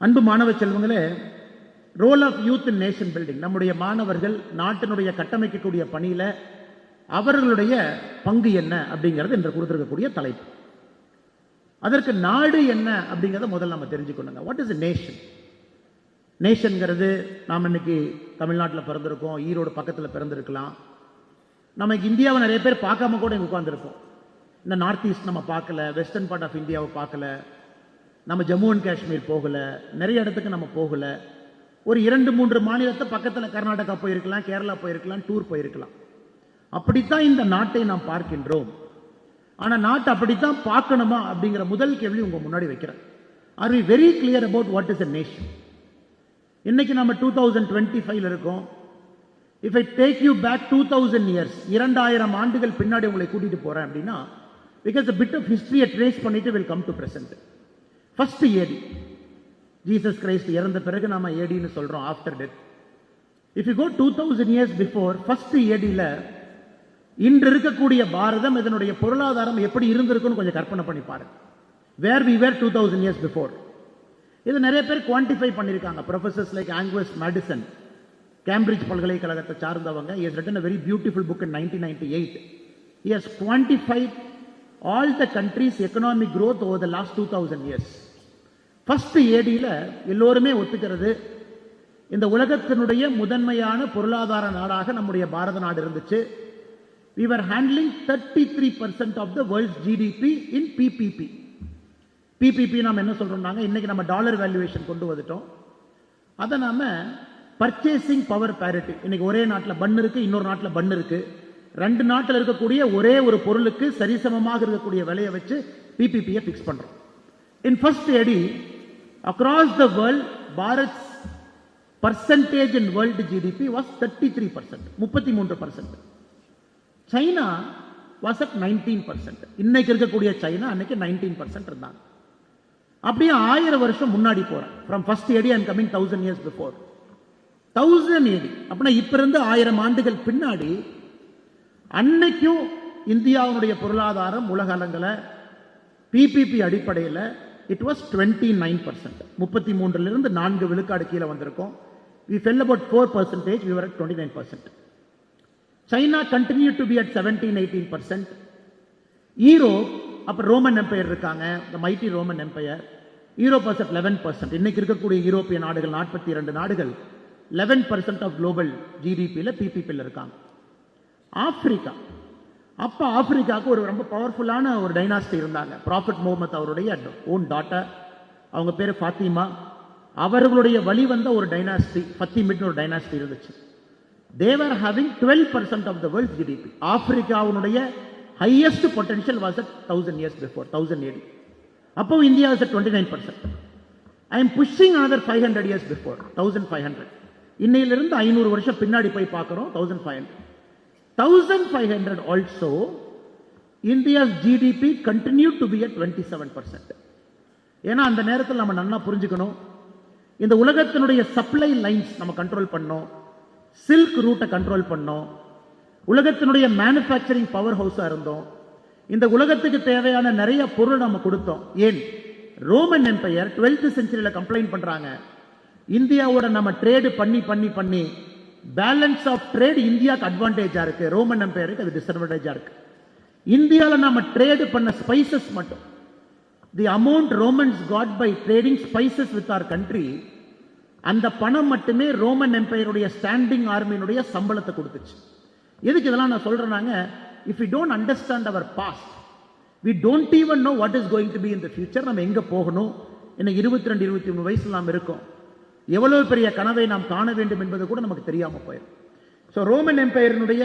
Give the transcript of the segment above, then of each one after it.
அன்பு மாணவ செல்வங்களே, role of youth in nation building, நம்முடைய மாணவர்கள் நாட்டினுடைய கட்டமைக்கக்கூடிய பணியில அவர்களுடைய பங்கு என்ன அப்படிங்கிறது என்று கொடுத்திருக்கக்கூடிய தலைப்பு. அதற்கு நாடு என்ன அப்படிங்கிறத முதல்ல நம்ம தெரிஞ்சுக்கணுங்க. What is nation? நேஷன்ங்கிறது நாம் இன்னைக்கு தமிழ்நாட்டில் பிறந்திருக்கோம், ஈரோடு பக்கத்தில் பிறந்திருக்கலாம். நம்ம இந்தியாவை நிறைய பேர் பார்க்காம கூட இங்கே உட்காந்துருக்கோம். இந்த நார்த் ஈஸ்ட் நம்ம பார்க்கல, வெஸ்டர்ன் பார்ட் ஆஃப் இந்தியாவை பார்க்கல, நம்ம ஜம்மு அண்ட் காஷ்மீர் போகல, நிறைய இடத்துக்கு நம்ம போகல. ஒரு 2-3 மாநிலத்தை பக்கத்தில் கர்நாடகா போயிருக்கலாம், கேரளா போயிருக்கலாம், டூர் போயிருக்கலாம். அப்படித்தான் இந்த நாட்டை நாம் பார்க்கின்றோம். ஆனா நாட்டை அப்படித்தான் பார்க்கணுமா அப்படிங்கிற முதல் கேள்வி உங்க முன்னாடி வைக்கிறேன். Are we very clear about what is a nation? இன்னைக்கு நம்ம 2025 இருக்கோம். If I take you back 2000 years, 2000 ஆண்டுகள் பின்னாடி உங்களை கூட்டிட்டு போறேன் அப்படின்னா, because a bit of history trace பண்ணிட்டு will come to present. First AD, Jesus Christ இறந்த பிறகு நாம ஏடின்னு சொல்றோம், after death. If you go 2000 years before, first ஏடியில இன்று இருக்கக்கூடிய பாரதம், இதனுடைய பொருளாதாரம் எப்படி இருந்திருக்குன்னு கொஞ்சம் கற்பனை பண்ணி பாருங்க. Where we were 2000 years before. இது நிறைய பேர் குவான்டிஃபை பண்ணியிருக்காங்க. Professors like Angus Maddison, Cambridge பல்கலைக்கழகத்தை சார்ந்தவங்க, he has written a very beautiful book in 1998. He has quantified all the countries' economic growth over the last 2000 years. First ஏடியில எல்லோருமே ஒத்துக்கிறது, இந்த உலகத்தினுடைய முதன்மையான பொருளாதார நாடாக நம்முடைய பாரத நாடு இருந்துச்சு. We were handling 33% of the world's GDP in PPP. PPP நாம என்ன சொல்றோம்னாங்க, இன்னைக்கு நம்ம டாலர் வேல்யூவேஷன் கொண்டு வந்துட்டோம். அதை நாம பர்ச்சேசிங் பவர் பேரிட்டி, இன்னைக்கு ஒரே நாட்டில் பன் இருக்கு, இன்னொரு நாட்டில் பன் இருக்கு, 2 நாட்டில் இருக்கக்கூடிய ஒரே ஒரு பொருளுக்கு சரிசமமாக இருக்கக்கூடிய விலையை வச்சு PPP-யை ஃபிக்ஸ் பண்றோம். In first AD, across the world, Bharat's percentage in world GDP was 33%, 33%. China was at 19%. இன்னைக்கு இருக்கக்கூடிய சைனா அன்னைக்கு 19% இருந்தாங்க. அப்படியே 1000 வருஷம் முன்னாடி போறேன். From first AD I am coming 1000 years before. 1000 AD அப்படின்னா இப்ப இருந்து 1000 ஆண்டுகள் பின்னாடி அன்னைக்கும் இந்தியாவுடைய பொருளாதாரம் உலக அளவில் PPP அடிப்படையில் it was 29%. 33லிருந்து 4 விழுக்காடு கீழே வந்திருக்கோம். We fell about 4%, we were at 29%. China continued to be at 17-18%. Europe, அப்ப ரோமன் எம்பையர் இருக்காங்க, the mighty Roman Empire. Europe was at 11%. இன்னைக்கு இருக்கக்கூடிய யூரோப்பிய நாடுகள் 42 நாடுகள் 11% of global GDP-ல PPP-ல இருக்காங்க. ஆப்பிரிக்கா, அப்ப ஆப்பிரிக்காவுக்கு ஒரு ரொம்ப பவர்ஃபுல்லான ஒரு டைனாஸ்டி இருந்தாங்க. ப்ராஃபட் முகமது அவருடைய ஓன் டாட்டர், அவங்க பேரு ஃபாத்திமா, அவர்களுடைய வழி வந்த ஒரு டைனாஸ்டி ஃபத்திமிட்னு ஒரு டைனாஸ்டி இருந்துச்சு. They were having 12% of the world's GDP. ஆப்பிரிக்காவுடைய highest potential was at 1000 years before, 1000 AD. அப்போ India was at 29%. I am pushing another 500 years before, 1500. இன்னையிலிருந்து 500 வருஷம் பின்னாடி போய் பார்க்கிறோம், 1500. 1500 also, India's GDP continued to be at 27%. ஏன்னா அந்த நேரத்தில் நம்ம நல்லா புரிஞ்சுக்கணும், இந்த உலகத்தினுடைய சப்ளை லைன்ஸ் நம்ம கண்ட்ரோல் பண்ணோம், சில்க் ரூட்டை கண்ட்ரோல் பண்ணோம், உலகத்தினுடைய மேனுஃபேக்சரிங் பவர் ஹவுஸா இருந்தோம், இந்த உலகத்துக்கு தேவையான நிறைய பொருள் நம்ம கொடுத்தோம். ஏன் ரோமன் எம்பையர் 12th செஞ்சுரியில கம்ப்ளைண்ட் பண்றாங்க, இந்தியாவோட நம்ம ட்ரேடு பண்ணி பண்ணி பண்ணி பேலன்ஸ் ஆஃப் ட்ரேட் இந்தியாவுக்கு அட்வான்டேஜா இருக்கு, ரோமன் எம்பையருக்கு அது டிஸ்அட்வான்டேஜா இருக்கு. இந்தியாவில் நம்ம ட்ரேடு பண்ண ஸ்பைசஸ் மட்டும், the amount Romans got by trading spices with our country, அந்த பணம் மட்டுமே ரோமன் எம்பையருடைய ஸ்டாண்டிங் ஆர்மியினுடைய சம்பளத்தை கொடுத்துச்சு. எதுக்கு இதெல்லாம் நான் சொல்றேன்னாங்க, if you don't understand our past, we don't even know what is going to be in the future. நம்ம எங்க போகணும், இன்னும் 22-23 வயசுல நாம் இருக்கோம், எவ்வளவு பெரிய கனவை நாம் காண வேண்டும் என்பது கூட நமக்கு தெரியாம போயிடும். ஸோ ரோமன் எம்பையரினுடைய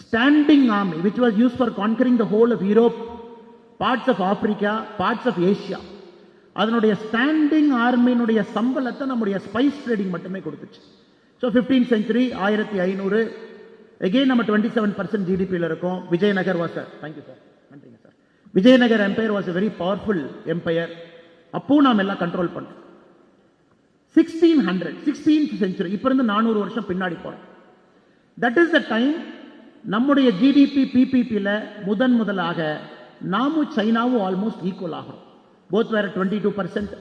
standing army which was use for conquering the whole of Europe, parts of Africa, parts of Asia, அதனுடைய ஸ்டாண்டிங் ஆர்மியினுடைய சம்பளத்தை நம்முடைய ஸ்பைஸ் ட்ரேடிங் மட்டுமே கொடுத்துச்சு. ஸோ 15th century 1500 again நம்ம 27% GDP-ல இருக்கோம். விஜயநகர் வாஸ், தேங்க்யூ சார், நன்றிங்க sir. Vijayanagar empire was a very powerful empire. அப்போ நாம் எல்லாம் கண்ட்ரோல் பண்ணோம். 1600 century, இப்ப இருந்து 400 வருஷம் பின்னாடி போறோம். தட் இஸ் த டைம் நம்முடைய GDP PPP-ல முதலாக நாமும் சைனாவும் ஆல்மோஸ்ட் ஈக்குவல் ஆகிறோம். போத் வேற 22%.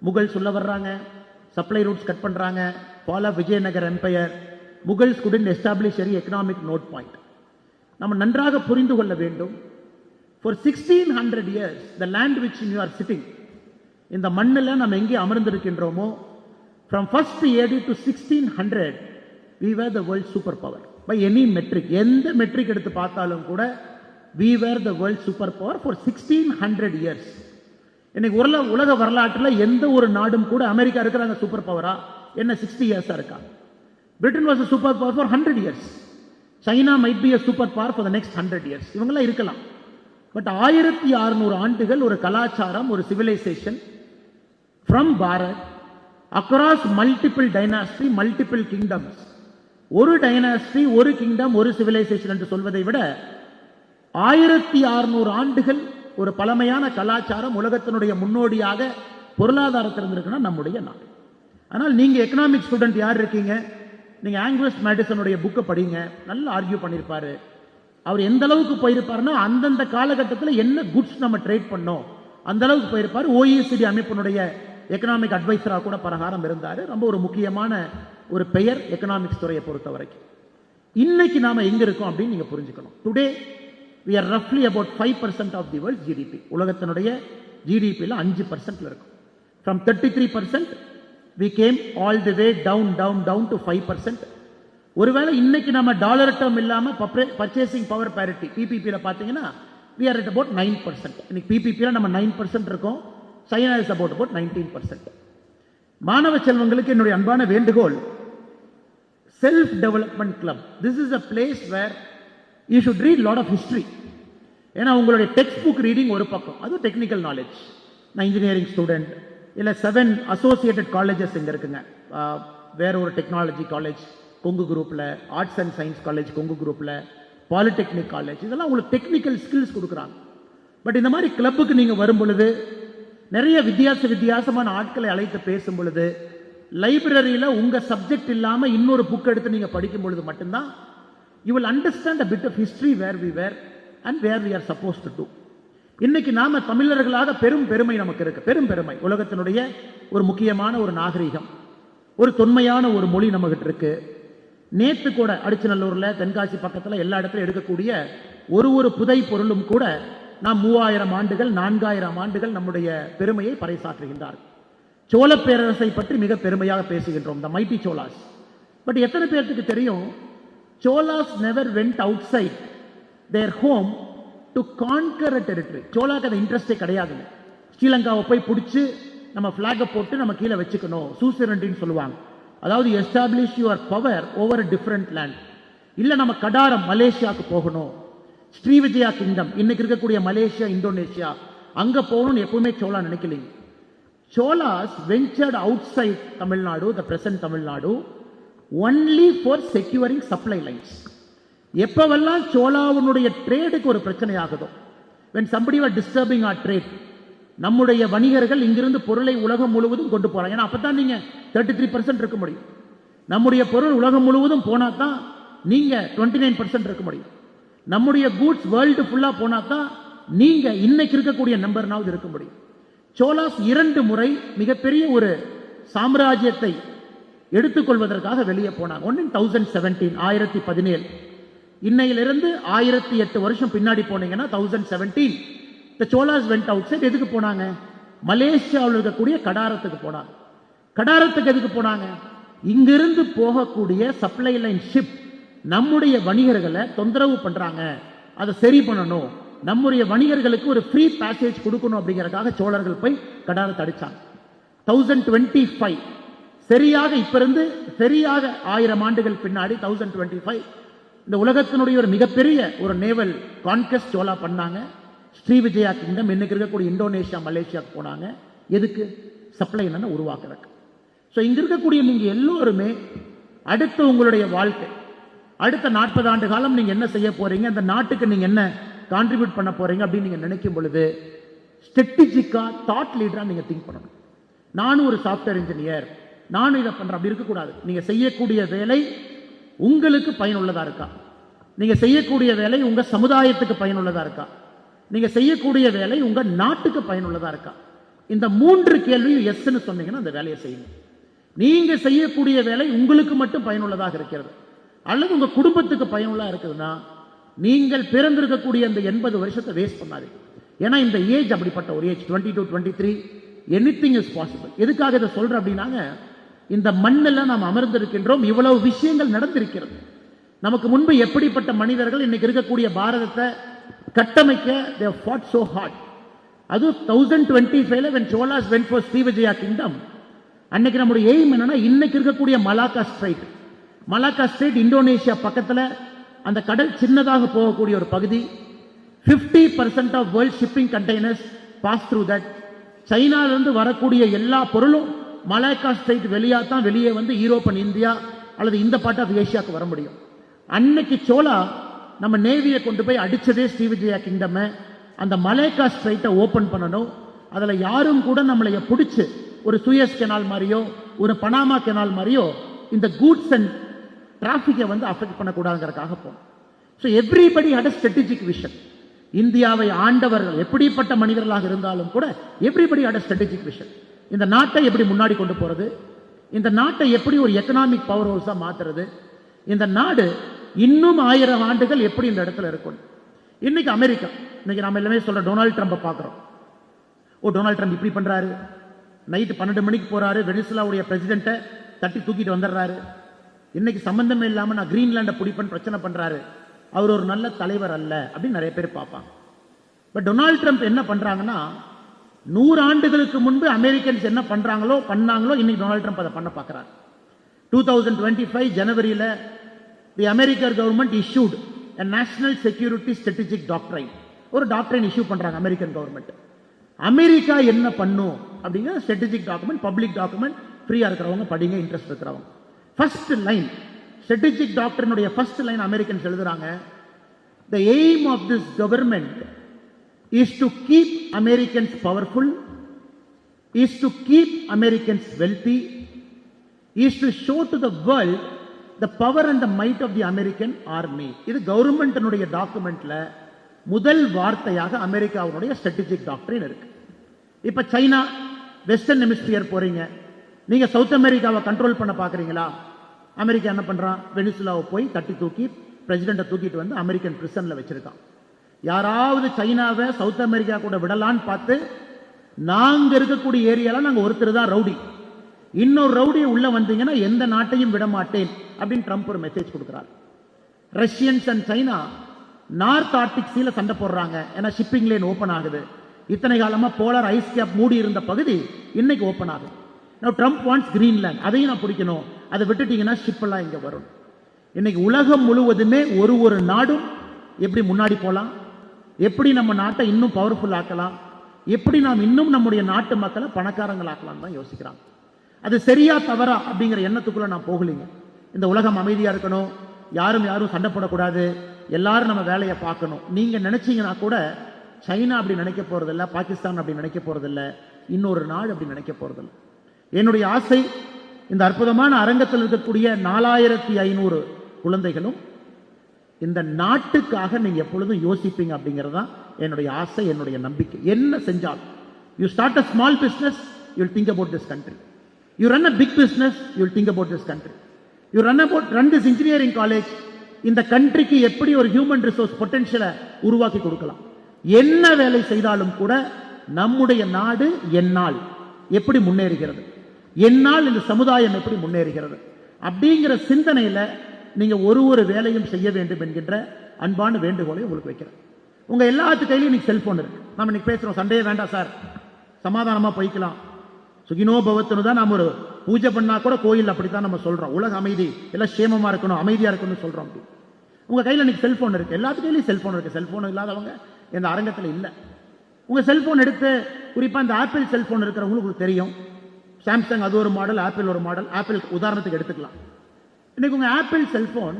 முகல்ஸ் உள்ள வர்றாங்க, சப்ளை ரூட்ஸ் கட் பண்றாங்க, fall of Vijayanagar empire, Mughals couldn't establish any economic node point. நம்ம நன்றாக புரிந்து கொள்ள வேண்டும். For 1600 years the land which you are sitting, இந்த மண்ணில் நம்ம எங்கே அமர்ந்திருக்கின்றோமோ, from first AD to 1600 we were the world superpower by any metric. எந்த மெட்ரிக் எடுத்து பார்த்தாலும் கூட we were the world superpower for 1600 years. இன்னைக்கு உலக வரலாற்றில் எந்த ஒரு நாடும் கூட அமெரிக்கா இருக்கிறாங்க சூப்பர் பவரா என்ன 60 இயர்ஸா இருக்கா? Britain was a superpower for 100 years. China might be a superpower for the next 100 years. இவங்கெல்லாம் இருக்கலாம். பட் 1600 ஆண்டுகள் ஒரு கலாச்சாரம், ஒரு civilization from Bharat across multiple dynasty, multiple kingdoms. ஒரு டைனாஸ்டி, ஒரு கிங்டம், ஒரு சிவிலைசேஷன் என்று சொல்வதை விட 1600 ஆண்டுகள் ஒரு பழமையான கலாச்சாரம், உலகத்தினுடைய முன்னோடியாக பொருளாதாரத்தில் இருந்திருக்குன்னா நம்முடைய நாடு. ஆனால் நீங்க எக்கனாமிக் ஸ்டூடெண்ட் யார் இருக்கீங்க, நீங்க ஆங்கிலஸ் மேடிசனுடைய புக்கை படிங்க, நல்லா ஆர்கியூ பண்ணியிருப்பாரு. அவர் எந்த அளவுக்கு போயிருப்பாருன்னா அந்தந்த காலகட்டத்தில் என்ன குட்ஸ் நம்ம ட்ரேட் பண்ணோம் அந்த அளவுக்கு போயிருப்பாரு. OECD அமைப்பினுடைய எக்கனாமிக் அட்வைசரா கூட பிரகாரம் இருந்தாரு. ரொம்ப ஒரு முக்கியமான ஒரு பெயர் எக்கனாமிக்ஸ் துறையை பொறுத்த வரைக்கும். இன்னைக்கு நாம எங்க இருக்கோம் அப்படின்னு நீங்க புரிஞ்சுக்கணும். Today we are roughly about 5% of the world GDP. உலகத்தினுடைய ஜிடிபியில் 5% இருக்கும். From 33% we came all the way down to 5%. ஒருவேளை இன்னைக்கு நம்ம டாலர் டேர்ம் இல்லாம பர்ச்சேசிங் பவர் பேரிட்டி PPP-ல பாத்தீங்கன்னா we are at about 9%. இன்னைக்கு PPP-ல நம்ம 9% இருக்கோம். China is about 19%. மாணவ செல்வங்களுக்கு என்னுடைய அன்பான வேண்டுகோள், self development club, this is a place where you should read lot of history. ஏன்னா உங்களுடைய டெக்ஸ்ட் புக் ரீடிங் ஒரு பக்கம், அது டெக்னிக்கல் நாலேஜ். நான் இன்ஜினியரிங் ஸ்டூடெண்ட், இல்லை 7 அசோசியேட்டட் காலேஜஸ் இங்கே இருக்குங்க. வேற ஒரு டெக்னாலஜி காலேஜ் கொங்கு குரூப்பில், arts and science college Kongu குரூப்பில், பாலிடெக்னிக் காலேஜ், இதெல்லாம் உங்களுக்கு டெக்னிக்கல் ஸ்கில்ஸ் கொடுக்குறாங்க. பட் இந்த மாதிரி கிளப்புக்கு நீங்கள் வரும் பொழுது, நிறைய வித்தியாசமான ஆட்களை அழைத்து பேசும் பொழுது, லைப்ரரியில் உங்கள் சப்ஜெக்ட் இல்லாமல் இன்னொரு புக் எடுத்து நீங்கள் படிக்கும் பொழுது மட்டும்தான் you will understand a bit of history where we were and where we are supposed to do. இன்னைக்கு நாம தமிழர்களாக பெருமை நமக்கு இருக்கு. பெருமை உலகத்தினுடைய ஒரு முக்கியமான ஒரு நாகரிகம், ஒரு தொன்மையான ஒரு மொழி நமக்கு இருக்கு. நேத்து கூட அடிச்சநல்லூர்ல, தென்காசி பக்கத்துல எல்லா இடத்துல எடுக்கக்கூடிய ஒரு புதை பொருளும் கூட நாம் 3000 ஆண்டுகள் 4000 ஆண்டுகள் நம்முடைய பெருமையை பறைசாற்றுகின்றார். சோழ பேரரசை பற்றி மிக பெருமையாக பேசுகின்றோம், the mighty Cholas. பட் எத்தனை பேருக்கு தெரியும், Cholas never went outside their home to conquer a territory. சோலாக்கு அந்த இன்ட்ரெஸ்டே கிடையாது. ஸ்ரீலங்காவை போய் பிடிச்சி நம்ம பிளாகை போட்டு நம்ம கீழே வச்சுக்கணும், சூசரண்டின்னு சொல்லுவாங்க. அதாவது establish your power over a different land. இல்லை நம்ம கடாரம் மலேசியாவுக்கு போகணும், ஸ்ரீவிஜயா கிங்டம் இன்னைக்கு இருக்கக்கூடிய மலேசியா, இந்தோனேஷியா, அங்கே போகணும்னு எப்பவுமே சோலா நினைக்கலைங்க. Cholas ventured outside Tamil Nadu, the present Tamil Nadu, only for securing supply lines. எப்பவெல்லாம் சோலாவுடைய ட்ரேடுக்கு ஒரு பிரச்சனை ஆகுதோ, when somebody was disturbing our trade, நம்முடைய வணிகர்கள் இங்கிருந்து பொருளை உலகம் முழுவதும் கொண்டு போறாங்க. ஏன்னா அப்பதான் நீங்க 33% இருக்க முடியும். நம்முடைய பொருள் உலகம் முழுவதும் போனா தான் நீங்க 29% இருக்க முடியும். நம்முடைய கூட்ஸ் வேர்ல்டு ஃபுல்லா போனா தான் நீங்க இன்னைக்கு இருக்கக்கூடிய நம்பர்னாவது இருக்க முடியும். சோலாஸ் 2 முறை மிகப்பெரிய ஒரு சாம்ராஜ்யத்தை எடுத்துக்கொள்வதற்காக வெளியே போனாங்க. ஒன்று 1017 இன்னையிலிருந்து 1008 வருஷம் பின்னாடி போனீங்கன்னா 1017 the Cholas went outside. எதுக்கு போனாங்க? மலேசியாவில் இருக்கக்கூடிய கடாரத்துக்கு போனாங்க. கடாரத்துக்கு எதுக்கு போனாங்க? இங்கிருந்து போகக்கூடிய சப்ளை லைன் ஷிப் நம்முடைய வணிகர்களை தொந்தரவு பண்றாங்க, அதை சரி பண்ணணும், நம்முடைய வணிகர்களுக்கு ஒரு ஃப்ரீ பேசேஜ் கொடுக்கணும் அப்படிங்கறதுக்காக சோழர்கள் போய் கடாரத்தை அடிச்சாங்க. 1025 சரியாக இப்ப இருந்து சரியாக 1000 ஆண்டுகள் பின்னாடி 1025 இந்த உலகத்தினுடைய ஒரு மிகப்பெரிய ஒரு நேவல் கான்கெஸ்ட் சோலா பண்ணாங்க. ஸ்ரீவிஜயா கிங்டம் இன்னைக்கு இருக்கக்கூடிய இந்தோனேஷியா, மலேசியாவுக்கு போனாங்க. எதுக்கு? சப்ளை லைனை உருவாக்குறதுக்கு. ஸோ இங்க இருக்கக்கூடிய நீங்க எல்லோருமே அடுத்த உங்களுடைய வாழ்க்கை, அடுத்த 40 ஆண்டு காலம் நீங்க என்ன செய்ய போறீங்க, அந்த நாட்டுக்கு நீங்க என்ன கான்ட்ரிபியூட் பண்ண போறீங்க அப்படின்னு நீங்க நினைக்கும் பொழுது ஸ்ட்ராட்டஜிக்கா, தாட் லீடரா நீங்க திங்க் பண்ணணும். நானும் ஒரு சாஃப்ட்வேர் இன்ஜினியர், நானும் இதை பண்றேன் அப்படி இருக்கக்கூடாது. நீங்க செய்யக்கூடிய வேலை உங்களுக்கு பயனுள்ளதா இருக்கா? நீங்க செய்யக்கூடிய வேலை உங்க சமுதாயத்துக்கு பயனுள்ளதா இருக்கா? நீங்க செய்யக்கூடிய வேலை உங்க நாட்டுக்கு பயனுள்ளதா இருக்கா? இந்த 3 கேள்வியும் எஸ்ன்னு சொன்னீங்கன்னா அந்த வேலையை செய்யுங்க. நீங்க செய்யக்கூடிய வேலை உங்களுக்கு மட்டும் பயனுள்ளதாக இருக்கிறது அல்லது உங்க குடும்பத்துக்கு பயனுள்ளா இருக்குதுன்னா நீங்கள் பிறந்திருக்கக்கூடிய அந்த 80 வருஷத்தை வேஸ்ட் பண்ணாதீங்க. ஏன்னா இந்த ஏஜ் அப்படிப்பட்ட ஒரு ஏஜ் 22 23 எனிதிங் இஸ் பாசிபிள். எதுக்காக இதை சொல்றேன் அப்படின்னாங்க, இந்த மண்ணில் நாம் அமர்ந்திருக்கின்றோம், இவ்வளவு விஷயங்கள் நடந்திருக்கிறது. நமக்கு முன்பு எப்படிப்பட்ட மனிதர்கள் இன்னைக்கு இருக்கக்கூடிய பாரதத்தை கட்டமைக்க they have fought so hard. அது 1025 when Cholas went for Srivijaya kingdom, அன்னைக்கு நம்முடைய எய்ம் என்னன்னா இன்னைக்கு இருக்கக்கூடிய மலாக்கா ஸ்ட்ரைட் இந்தோனேஷியா பக்கத்துல அந்த கடல் சின்னதாக போகக்கூடிய ஒரு பகுதி. 50% of world shipping containers pass through that. சைனால இருந்து வரக்கூடிய எல்லா பொருளும் மலாக்கா ஸ்ட்ரைட் வெளியே வந்து யூரோப் அண்ட் இந்தியா அல்லது இந்த பார்ட் ஆஃப் ஏசியாவுக்கு வர முடியும். அன்னைக்கு சோலா நம்ம நேவியை கொண்டு போய் அடிச்சதே ஸ்ரீவிஜயா கிங்டம். அந்த மலாக்கா ஸ்ட்ரைட்டை ஓபன் பண்ணணும். அதுல யாரும் கூட நம்மளைய பிடிச்சு ஒரு சுயஸ் கெனால் மாதிரியோ ஒரு பனாமா கெனால் மாதிரியோ இந்த கூட்ஸ் அண்ட் டிராபிக்கை வந்து அஃபெக்ட் பண்ணக்கூடாதுங்கிறதுக்காக போனோம். So everybody had a strategic vision. இந்தியாவை ஆண்டவர்கள் எப்படிப்பட்ட மனிதர்களாக இருந்தாலும் கூட everybody had a strategic vision. இந்த நாட்டை எப்படி முன்னாடி கொண்டு போறது, இந்த நாட்டை எப்படி ஒரு எக்கனாமிக் பவர் ஹவுஸா மாத்துறது, இந்த நாடு இன்னும் 1000 ஆண்டுகள் எப்படி இந்த இடத்துல இருக்கும். இன்னைக்கு அமெரிக்கா, இன்னைக்கு நாம எல்லாமே சொல்ற டொனால்ட் ட்ரம்பை பார்க்கிறோம். டொனால்ட் ட்ரம்ப் இப்படி பண்றாரு, நைட்டு 12 மணிக்கு போறாரு, வெனிசுலாவுடைய பிரசிடென்ட்டை தட்டி தூக்கிட்டு வந்துடுறாரு. இன்னைக்கு சம்பந்தமே இல்லாம நான் கிரீன்லாண்டை பிடிப்பேன் பிரச்சனை பண்றாரு. அவர் ஒரு நல்ல தலைவர் அல்ல அப்படின்னு நிறைய பேர் பார்ப்பாங்க. பட் டொனால்ட் ட்ரம்ப் என்ன பண்றாங்கன்னா, 100 ஆண்டுகளுக்கு முன்பு அமெரிக்கன்ஸ் என்ன பண்ணாங்களோ இன்னைக்கு டொனால்ட் ட்ரம்ப் அதை பண்ண பார்க்கிறார். 2025 ஜனவரியில the American government issued a national security strategic doctrine. ஒரு டாக்ட்ரைன் இஷ்யூ பண்றாங்க அமெரிக்கன் கவர்மெண்ட். அமெரிக்கா என்ன பண்ணும் அப்படிங்கிற ஸ்ட்ராட்டஜிக் டாக்குமெண்ட், பப்ளிக் டாக்குமெண்ட், ஃப்ரீயா இருக்கிறவங்க படிங்க, இன்ட்ரெஸ்ட் இருக்கிறவங்க. ஃபர்ஸ்ட் லைன் ஸ்ட்ராட்டஜிக் டாக்டரினுடைய ஃபர்ஸ்ட் லைன் அமெரிக்கன்ஸ் எழுதுறாங்க, the aim of this government is to keep Americans powerful, is to keep Americans wealthy, is to show to the world the power and the might of the American army. இது கவர்மெண்ட்டினுடைய டாக்குமெண்ட்ல முதல் வார்த்தையாக அமெரிக்காவுடைய strategic டாக்டரின் இருக்கு. இப்ப China western hemisphere போறீங்க, நீங்க south அமெரிக்காவை கண்ட்ரோல் பண்ண பாக்குறீங்களா? அமெரிக்கா என்ன பண்றான், வெனிசுலாவை போய் தட்டி தூக்கி பிரசிடென்ட்டை தூக்கிட்டு வந்து அமெரிக்கன் பிரிசன்ல வச்சிருக்கான். யாராவது சைனாவை சவுத் அமெரிக்கா கூட விடலான்னு பார்த்து, நாங்க இருக்கக்கூடிய ஏரியால நாங்க ஒருத்தர் தான் ரவுடி, இன்னொரு ரவுடியை உள்ள வந்தீங்கன்னா எந்த நாட்டையும் விட மாட்டேன் அப்படின்னு ட்ரம்ப் ஒரு மெசேஜ் கொடுக்கிறார். Russians and China north Arctic சீல சண்டை போடுறாங்க. ஏன்னா ஷிப்பிங் லைன் ஓபன் ஆகுது. இத்தனை காலமா போலார் ஐஸ் கேப் மூடி இருந்த பகுதி இன்னைக்கு ஓபன் ஆகுது. ட்ரம்ப் வாண்ட்ஸ் கிரீன்லாந்து, அதையும் நான் பிடிக்கணும், அதை விட்டுட்டீங்கன்னா ஷிப் எல்லாம் இங்க வரும். இன்னைக்கு உலகம் முழுவதுமே ஒரு நாடும் எப்படி முன்னாடி போலாம், எப்படி நம்ம நாட்டை இன்னும் பவர்ஃபுல் ஆக்கலாம், எப்படி நாம் இன்னும் நம்முடைய நாட்டு மக்களை பணக்காரங்கள் ஆக்கலாம் தான் யோசிக்கிறாங்க. அது சரியா தவறா அப்படிங்கிற எண்ணத்துக்குள்ள நான் போகலீங்க. இந்த உலகம் அமைதியா இருக்கணும், யாரும் சண்டை போடக்கூடாது, எல்லாரும் நம்ம வேலையை பார்க்கணும். நீங்க நினைச்சீங்கன்னா கூட சைனா அப்படி நினைக்க போறதில்ல, பாகிஸ்தான் அப்படி நினைக்க போறதில்ல, இன்னொரு நாடு அப்படி நினைக்க போறதில்ல. என்னுடைய ஆசை, இந்த அற்புதமான அரங்கத்தில் இருக்கக்கூடிய 4500 குழந்தைகளும் இந்த நாட்டுக்காக நீங்க எப்பொழுதும் யோசிப்பீங்க அப்படிங்கிறது தான் என்னுடைய ஆசை, என்னுடைய நம்பிக்கை. என்ன செஞ்சாலும், you start a small business, you will think about this country. You run a big business, you will think about this country. You run this engineering college, இந்த கண்ட்ரிக்கு எப்படி ஒரு ஹியூமன் ரிசோர்ஸ் பொட்டன்ஷியலை உருவாக்கி கொடுக்கலாம். என்ன வேலை செய்தாலும் கூட நம்முடைய நாடு என்னால் எப்படி முன்னேறுகிறது, என்னால் இந்த சமுதாயம் எப்படி முன்னேறுகிறது அப்படிங்கிற சிந்தனையில நீங்க ஒரு வேலையும் செய்ய வேண்டும் என்கின்ற அன்பான வேண்டுகோளை உங்களுக்கு வைக்கிறேன். உங்க எல்லாத்து கையிலும் இன்னைக்கு செல்போன் இருக்கு. நம்ம இன்னைக்கு பேசுறோம், சண்டையே வேண்டாம் சார், சமாதானமா போய்க்கலாம், சுகினோ பவத்துன்னு தான் நம்ம ஒரு பூஜை பண்ணா கூட கோயில் அப்படித்தான் நம்ம சொல்றோம். உலக அமைதி, எல்லாம் சேமமா இருக்கணும், அமைதியா இருக்கணும்னு சொல்றோம். உங்க கையில இன்னைக்கு செல்போன் இருக்கு, எல்லாத்து கையிலும் செல்போன் இருக்கு. செல்போன் இல்லாதவங்க இந்த அரங்கத்தில் இல்ல. உங்க செல்போன் எடுத்து, குறிப்பா இந்த ஆப்பிள் செல்போன் இருக்கிறவங்களுக்கு தெரியும், சாம்சங் அது ஒரு மாடல், ஆப்பிள் ஒரு மாடல். ஆப்பிள் உதாரணத்துக்கு எடுத்துக்கலாம். இன்னைக்கு உங்க ஆப்பிள் செல்போன்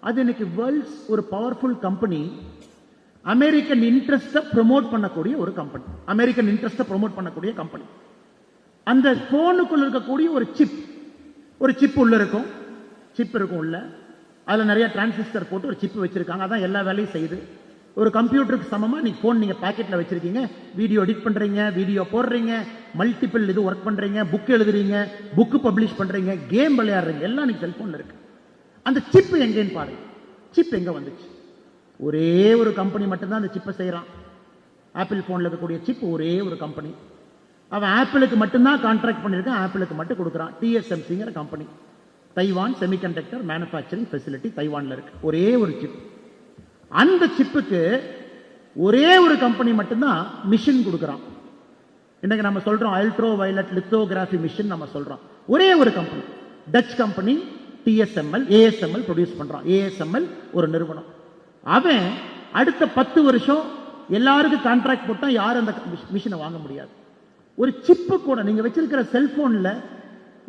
அது இன்னைக்கு வேர்ல்ட்ஸ் ஒரு பவர்ஃபுல் கம்பெனி, அமெரிக்கன் இன்ட்ரெஸ்ட ப்ரமோட் பண்ணக்கூடிய ஒரு கம்பெனி, அமெரிக்கன் இன்ட்ரெஸ்ட ப்ரமோட் பண்ணக்கூடிய கம்பெனி. அந்த போனுக்குள்ள இருக்கக்கூடிய ஒரு சிப் உள்ள இருக்கும், சிப் இருக்கும் உள்ள, அதுல நிறைய டிரான்சிஸ்டர் போட்டு ஒரு சிப் வச்சிருக்காங்க. அதான் எல்லா வேலையும் செய்யுது. ஒரு கம்ப்யூட்டருக்கு சமமா நீ போன் நீங்க பாக்கெட்ல வச்சிருக்கீங்க, வீடியோ எடிட் பண்றீங்க, வீடியோ போடுறீங்க, மல்டிபிள் இது ஒர்க் பண்றீங்க, புக் எழுதுறீங்க, புக் பப்ளிஷ் பண்றீங்க, கேம் விளையாடுறீங்க, எல்லாம் நீங்க செல்போன்ல இருக்கு. அந்த சிப் எங்கேன்னு பாருங்க. சிப் எங்க வந்துச்சு? ஒரே ஒரு கம்பெனி மட்டும்தான் அந்த சிப்பை செய்யறான். ஆப்பிள் போன்ல இருக்கக்கூடிய சிப் ஒரே ஒரு கம்பெனி. அவன் ஆப்பிளுக்கு மட்டும்தான் கான்ட்ராக்ட் பண்ணியிருக்கான், ஆப்பிளுக்கு மட்டும் கொடுக்குறான். டிஎஸ்எம்சிங்கிற company, Taiwan semiconductor manufacturing facility தைவான்ல இருக்கு. ஒரே ஒரு சிப். அந்த சிப்புக்கு ஒரே ஒரு கம்பெனி மட்டும்தான் மிஷின் கொடுக்குறான். இன்னைக்கு நம்ம சொல்றோம் அல்ட்ரா வயலட் லித்தோகிராஃபி மிஷின் நம்ம சொல்றோம். ஒரே ஒரு company, Dutch company TSML ASML produce பண்றான். ஏஎஸ்எம்எல் ஒரு நிறுவனம். அவன் அடுத்த 10 வருஷம் எல்லாருக்கும் கான்ட்ராக்ட் போட்டா யாரும் அந்த மிஷினை வாங்க முடியாது. ஒரு சிப்பு கூட, நீங்க வச்சிருக்கிற செல்போன்ல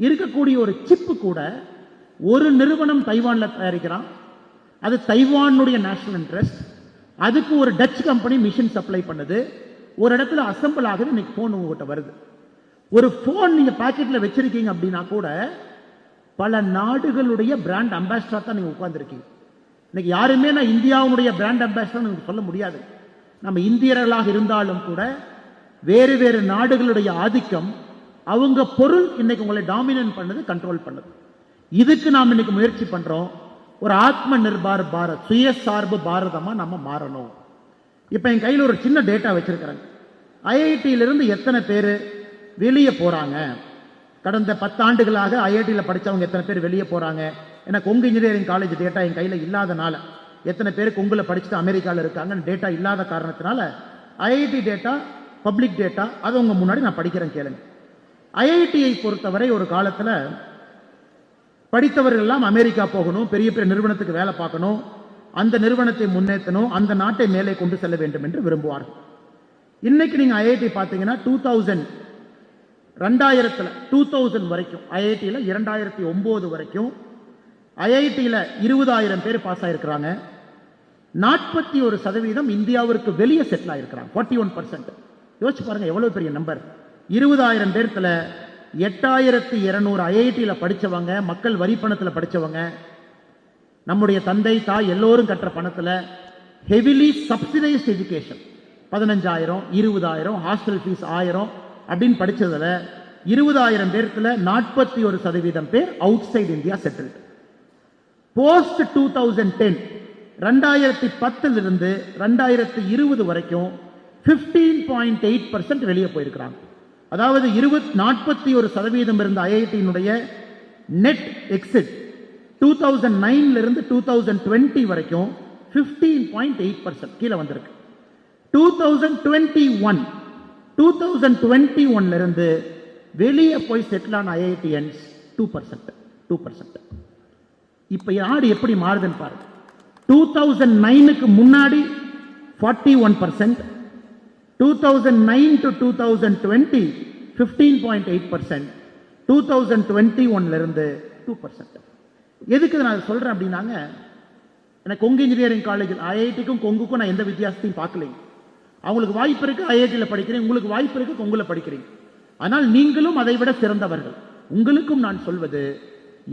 இருக்கக்கூடிய ஒரு சிப்பு கூட ஒரு நிறுவனம் தைவான்ல தயாரிக்கிறான். அது தைவானுடைய நேஷனல் இன்ட்ரெஸ்ட். அதுக்கு ஒரு டச் கம்பெனி மிஷின் சப்ளை பண்ணுது. ஒரு இடத்துல அசம்பிள் ஆகுது. இன்னைக்கு போன் உங்ககிட்ட வருது. ஒரு போன் நீங்க பாக்கெட்ல வச்சிருக்கீங்க அப்படின்னா கூட பல நாடுகளுடைய பிராண்ட் அம்பாசிடர் தான் நீங்க உட்கார்ந்துருக்கீங்க. இன்னைக்கு யாருமே நான் இந்தியாவுடைய பிராண்ட் அம்பாசிடர் சொல்ல முடியாது. நம்ம இந்தியர்களாக இருந்தாலும் கூட வேறு வேறு நாடுகளுடைய ஆதிக்கம், அவங்க பொருள் இன்னைக்கு உங்களை டாமினேட் பண்ணது, கண்ட்ரோல் பண்ணது. இதுக்கு நாம் இன்னைக்கு முயற்சி பண்றோம். ஒரு ஆத்ம நிர்பார் பாரத், சுயசார்பு பாரதமா நம்ம மாறணும். இப்ப என் கையில் ஒரு சின்ன டேட்டா வச்சிருக்கிறேன். ஐஐடியிலிருந்து எத்தனை பேர் வெளியே போறாங்க, கடந்த 10 ஆண்டுகளாக ஐஐடியில படிச்சவங்க எத்தனை பேர் வெளியே போறாங்க. எனக்கு கொங்கு இன்ஜினியரிங் காலேஜ் டேட்டா என் கையில இல்லாதனால, எத்தனை பேர் கொங்குல படிச்சுட்டு அமெரிக்காவில் இருக்காங்க டேட்டா இல்லாத காரணத்தினால, ஐஐடி டேட்டா பப்ளிக் டேட்டா அதை உங்க முன்னாடி நான் படிக்கிறேன், கேளுங்க. ஐஐடியை பொறுத்தவரை ஒரு காலத்துல படித்தவர்கள் எல்லாம் அமெரிக்கா போகணும், பெரிய பெரிய நிறுவனத்துக்கு வேலை பார்க்கணும், அந்த நிறுவனத்தை முன்னேற்றணும், அந்த நாட்டை மேலே கொண்டு செல்ல வேண்டும் என்று விரும்புவார்கள். இன்னைக்கு நீங்க ஐஐடி பார்த்தீங்கன்னா 2000 வரைக்கும், ஐஐடியில் 2009 வரைக்கும் ஐஐடியில் 20,000 பேர் பாஸ் ஆயிருக்கிறாங்க. 41% இந்தியாவிற்கு வெளியே செட்டில் ஆயிருக்கிறாங்க. 41%. யோசிச்சு பாருங்க எவ்வளவு பெரிய நம்பர். 20,000 பேர்த்துல 8,200 ஐஐடியில் படிச்சவங்க, மக்கள் வரி பணத்தில் படிச்சவங்க, நம்முடைய தந்தை தாய் எல்லோரும் கற்ற பணத்தில் heavily subsidised education 15,000 20,000 hostel fees 1000 அப்படின்னு படிச்சதுல 20,000 பேர்த்துல 41% பேர் out side India settle. Post 2010 2010 இருந்து 2020 வரைக்கும் 15.8% வெளியே போயிருக்கிறாங்க. அதாவது 41% இருந்த ஐஐடியினுடைய நெட் எக்ஸிட் 2009 இருந்து 2020 வரைக்கும் 15.8% கீழே வந்திருக்கு. 2021 இருந்து வெளியே போய் செட்டில் ஆன ஐஐடியன்ஸ் 2%. இப்ப நாடு எப்படி மாறுதுன்னு பாருங்க. 2009க்கு முன்னாடி 41%, 2009 to 2020 15.8%, 2021 இருந்து 2%. எதுக்கு நான் சொல்றேன் அப்படின்னாங்க, எனக்கு கொங்கு இன்ஜினியரிங் காலேஜில் ஐஐடிக்கும் கொங்குக்கும் நான் எந்த வித்தியாசத்தையும் பார்க்கலைங்க. அவங்களுக்கு வாய்ப்பு இருக்கு ஐஐடியில் படிக்கிறீங்க, உங்களுக்கு வாய்ப்பு இருக்கு கொங்குல படிக்கிறீங்க. ஆனால் நீங்களும் அதை விட சிறந்தவர்கள். உங்களுக்கும் நான் சொல்வது,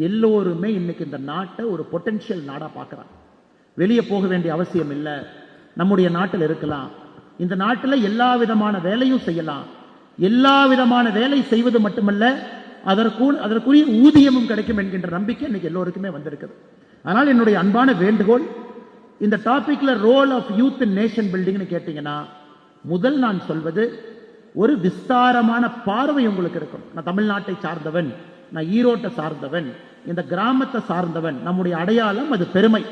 எல்லோருமே இன்னைக்கு இந்த நாட்டை ஒரு பொட்டன்ஷியல் நாடா பார்க்கறாங்க. வெளியே போக வேண்டிய அவசியம் இல்லை, நம்முடைய நாட்டில் இருக்கலாம். இந்த நாட்டில் எல்லா விதமான வேலையும் செய்யலாம். எல்லா விதமான வேலை செய்வது மட்டுமல்ல, அதற்குரிய ஊதியமும் கிடைக்கும் என்கின்ற நம்பிக்கை இன்னைக்கு எல்லோருக்குமே வந்திருக்குது. ஆனால் என்னுடைய அன்பான வேண்டுகோள், இந்த டாபிக்ல role of youth in nation பில்டிங்னு கேட்டீங்கன்னா, முதல் நான் சொல்வது, ஒரு விஸ்தாரமான பார்வை உங்களுக்கு இருக்கும். நான் தமிழ்நாட்டை சார்ந்தவன், நான் ஈரோட்டை சார்ந்தவன், இந்த கிராமத்தை சார்ந்தவன். நம்முடைய அடையாளம் அது பெருமை.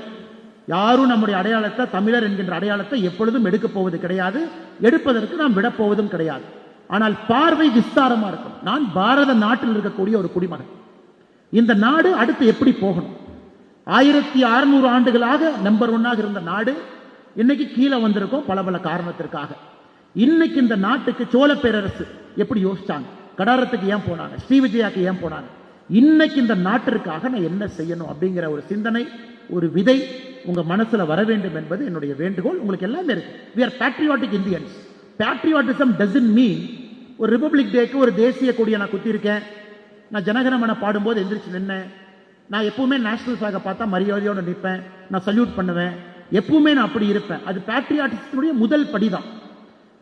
யாரும் நம்முடைய அடையாளத்தை, தமிழர் என்கின்ற அடையாளத்தை எப்பொழுதும் எடுக்க போவது கிடையாது, எடுப்பதற்கு நாம் விடப்போவதும் கிடையாது. ஆனால் பார்வை விஸ்தாரமா இருக்கும். நான் பாரத நாட்டில் இருக்கக்கூடிய ஒரு குடிமகன். இந்த நாடு அடுத்து எப்படி போகணும்? 1600 ஆண்டுகளாக நம்பர் 1 இருந்த நாடு இன்னைக்கு கீழே வந்திருக்கும் பல பல காரணத்திற்காக. இன்னைக்கு இந்த நாட்டுக்கு சோழ பேரரசு எப்படி யோசிச்சாங்க, கடாரத்துக்கு ஏன் போனாங்க, ஸ்ரீவிஜயாக்கு ஏன் போனாங்க, இன்னைக்கு இந்த நாட்டிற்காக நான் என்ன செய்யணும் அப்படிங்கிற ஒரு சிந்தனை, ஒரு விதை உங்க மனசுல வர வேண்டும் என்பது என்னுடைய வேண்டுகோள். உங்களுக்கு எல்லாமே இருக்கு. we are patriotic Indians. patriotism doesn't mean ஒரு ரிபப்ளிக் டேக்கு ஒரு தேசிய கொடியை நான் குத்தி இருக்கேன், நான் ஜனகணமன பாடும்போது எந்திரிச்சு நின்னேன், நான் எப்பவுமே நேஷனல் ஃபிளாகை பார்த்தா மரியாதையோடு நிற்பேன், நான் சல்யூட் பண்ணுவேன், எப்பவுமே நான் அப்படி இருப்பேன். அது பேட்ரியாட்டிசத்துடைய முதல் படிதான்.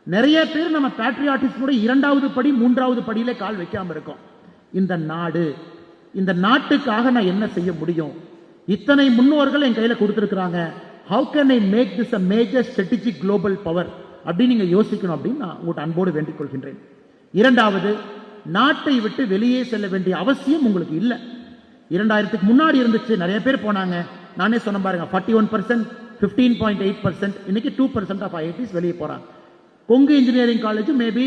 நிறைய பேர் நம்ம பேட்ரியாட்டிசத்துடைய இரண்டாவது படி மூன்றாவது படியிலே கால் வைக்காம இருக்கோம். இந்த நாடு, இந்த நாட்டுக்காக நான் என்ன செய்ய முடியும்? இத்தனை முன்னோர்கள் என் கையில கொடுத்திருக்கிறாங்க. how can I make this a major strategic global power அப்படின்னு நீங்க யோசிக்கணும் அப்படின்னு நான் உங்கள்கிட்ட அன்போடு வேண்டிக் கொள்கின்றேன். இரண்டாவது, நாட்டை விட்டு வெளியே செல்ல வேண்டிய அவசியம் உங்களுக்கு இல்லை. 2000க்கு முன்னாடி இருந்துச்சு, நிறைய பேர் போனாங்க. நானே சொன்ன பாருங்க, 41%, 15.8%, இன்னைக்கு 2% ஆஃப் ஐஐடிஸ் வெளியே போறாங்க. கொங்கு இன்ஜினியரிங் காலேஜ் மேபி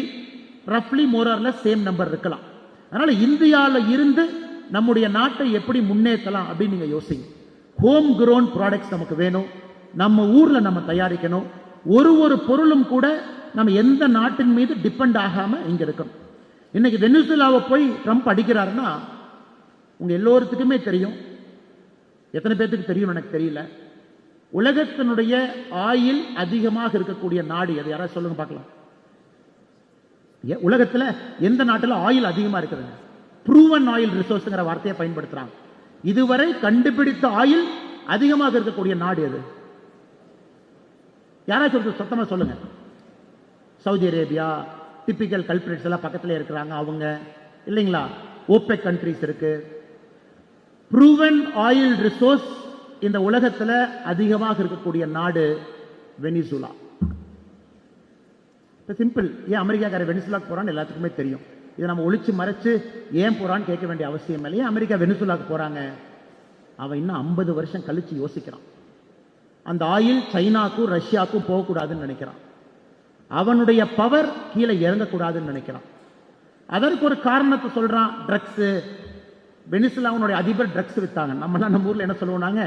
ரஃப்லி more or less same number இருக்கலாம். அதனால இந்தியாவில் இருந்து நம்முடைய நாட்டை எப்படி முன்னேற்றலாம் அப்படின்னு நீங்க யோசிங்க. ஹோம் grown ப்ராடக்ட்ஸ் நமக்கு வேணும், நம்ம ஊர்ல நம்ம தயாரிக்கணும். ஒரு பொருளும் கூட நம்ம எந்த நாட்டின் மீது டிபெண்ட் ஆகாம இங்க இருக்கணும். இன்னைக்கு வெனிசுலாவை போய் ட்ரம்ப் அடிக்கிறாருன்னா உங்க எல்லோருத்துக்குமே தெரியும். எத்தனை பேருக்கு தெரியும் எனக்கு தெரியல. உலகத்தினுடைய ஆயில் அதிகமாக இருக்கக்கூடிய நாடு எது? யாராவது சொல்லுங்க பார்க்கலாம். உலகத்துல எந்த நாட்டில் ஆயில் அதிகமா இருக்குது? ப்ரூவன் ஆயில் ரிசோர்ஸ்ங்கிற வார்த்தையை பயன்படுத்துறாங்க. இதுவரை கண்டுபிடித்த ஆயில் அதிகமாக இருக்கக்கூடிய நாடு எது? யாராச்சும் சத்தமா சொல்லுங்க. Saudi Arabia. டிபிக்கல் கல்பிரேட்ஸ் எல்லாம் பக்கத்துல இருக்கிறாங்க அவங்க, இல்லைங்களா? ஓபெக் கண்ட்ரிஸ் இருக்கு. ப்ரூவன் ஆயில் ரிசோர்ஸ் இந்த உலகத்துல அதிகமாக இருக்கக்கூடிய நாடு வெனிசுலா. சிம்பிள். ஏன் அமெரிக்காக்கார வெனிசுலாக்கு போறான்னு எல்லாத்துக்குமே தெரியும். இதை நம்ம ஒளிச்சு மறைச்சு ஏன் போறான்னு கேட்க வேண்டிய அவசியம் இல்லை. ஏன் அமெரிக்கா வெனிசுலாக்கு போறாங்க? அவன் இன்னும் 50 வருஷம் கழிச்சு யோசிக்கிறான். அந்த ஆயில் சைனாக்கும் ரஷ்யாவுக்கும் போகக்கூடாதுன்னு நினைக்கிறான். அவனுடைய பவர் கீழே இறங்கக்கூடாதுன்னு நினைக்கிறான். அதற்கு ஒரு காரணத்தை சொல்றான், ட்ரக்ஸ். வெனிசுலாவுடைய அதிபர் ட்ரக்ஸ் வித்தாங்க. நம்ம ஊர்ல என்ன சொல்லுவோம்?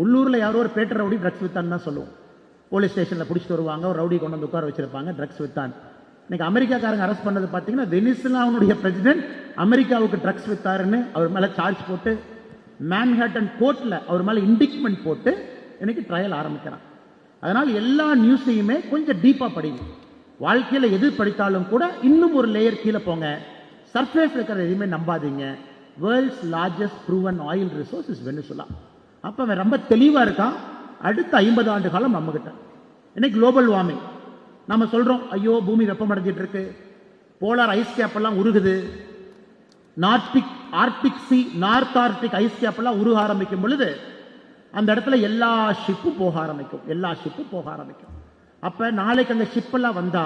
உள்ளூர்ல யாரோ ஒரு பேட்டர் ரவுடி ட்ரக்ஸ் வித்தான்னு தான் சொல்லுவோம். போலீஸ் ஸ்டேஷன்ல பிடிச்சிட்டு வருவாங்க, ஒரு ரவுடி கொண்டு வந்து உட்கார வச்சிருப்பாங்க, ட்ரக்ஸ் வித்தான். இன்னைக்கு அமெரிக்காக்காரங்க அரெஸ்ட் பண்ணது பாத்தீங்கன்னா, வெனிசுலாவுடைய பிரசிடென்ட் அமெரிக்காவுக்கு ட்ரக்ஸ் வித்தாருன்னு அவர் மேல சார்ஜ் போட்டு மேன்ஹாட்டன் கோர்ட்ல அவர் மேல இண்டிக்மெண்ட் போட்டு இன்னைக்கு ட்ரையல் ஆரம்பிக்கிறான். அதனால எல்லா நியூஸையுமே கொஞ்சம் டீப்பா படிங்க. வாழ்க்கையில எது படித்தாலும் கூட இன்னும் ஒரு லேயர் கீழே போங்க. சர்ஃபேஸ் இருக்கிற எதுவுமே நம்பாதீங்க. World's largest proven oil resource is Venezuela. அப்ப அவன் ரொம்ப தெளிவா இருக்கான். அடுத்த 50 ஆண்டு காலம் நம்ம கிட்ட. இன்னைக்கு குளோபல் வார்மிங் நம்ம சொல்றோம், ஐயோ பூமி வெப்பமடைஞ்சிட்டு இருக்கு, போலார் ஐஸ் கேப் எல்லாம் உருகுது, Arctic sea, north Arctic ice cap எல்லாம் உருக ஆரம்பிக்கும் பொழுது அந்த இடத்துல எல்லா ஷிப்பும் போக ஆரம்பிக்கும். அப்ப நாளைக்கு அந்த ஷிப் எல்லாம் வந்தா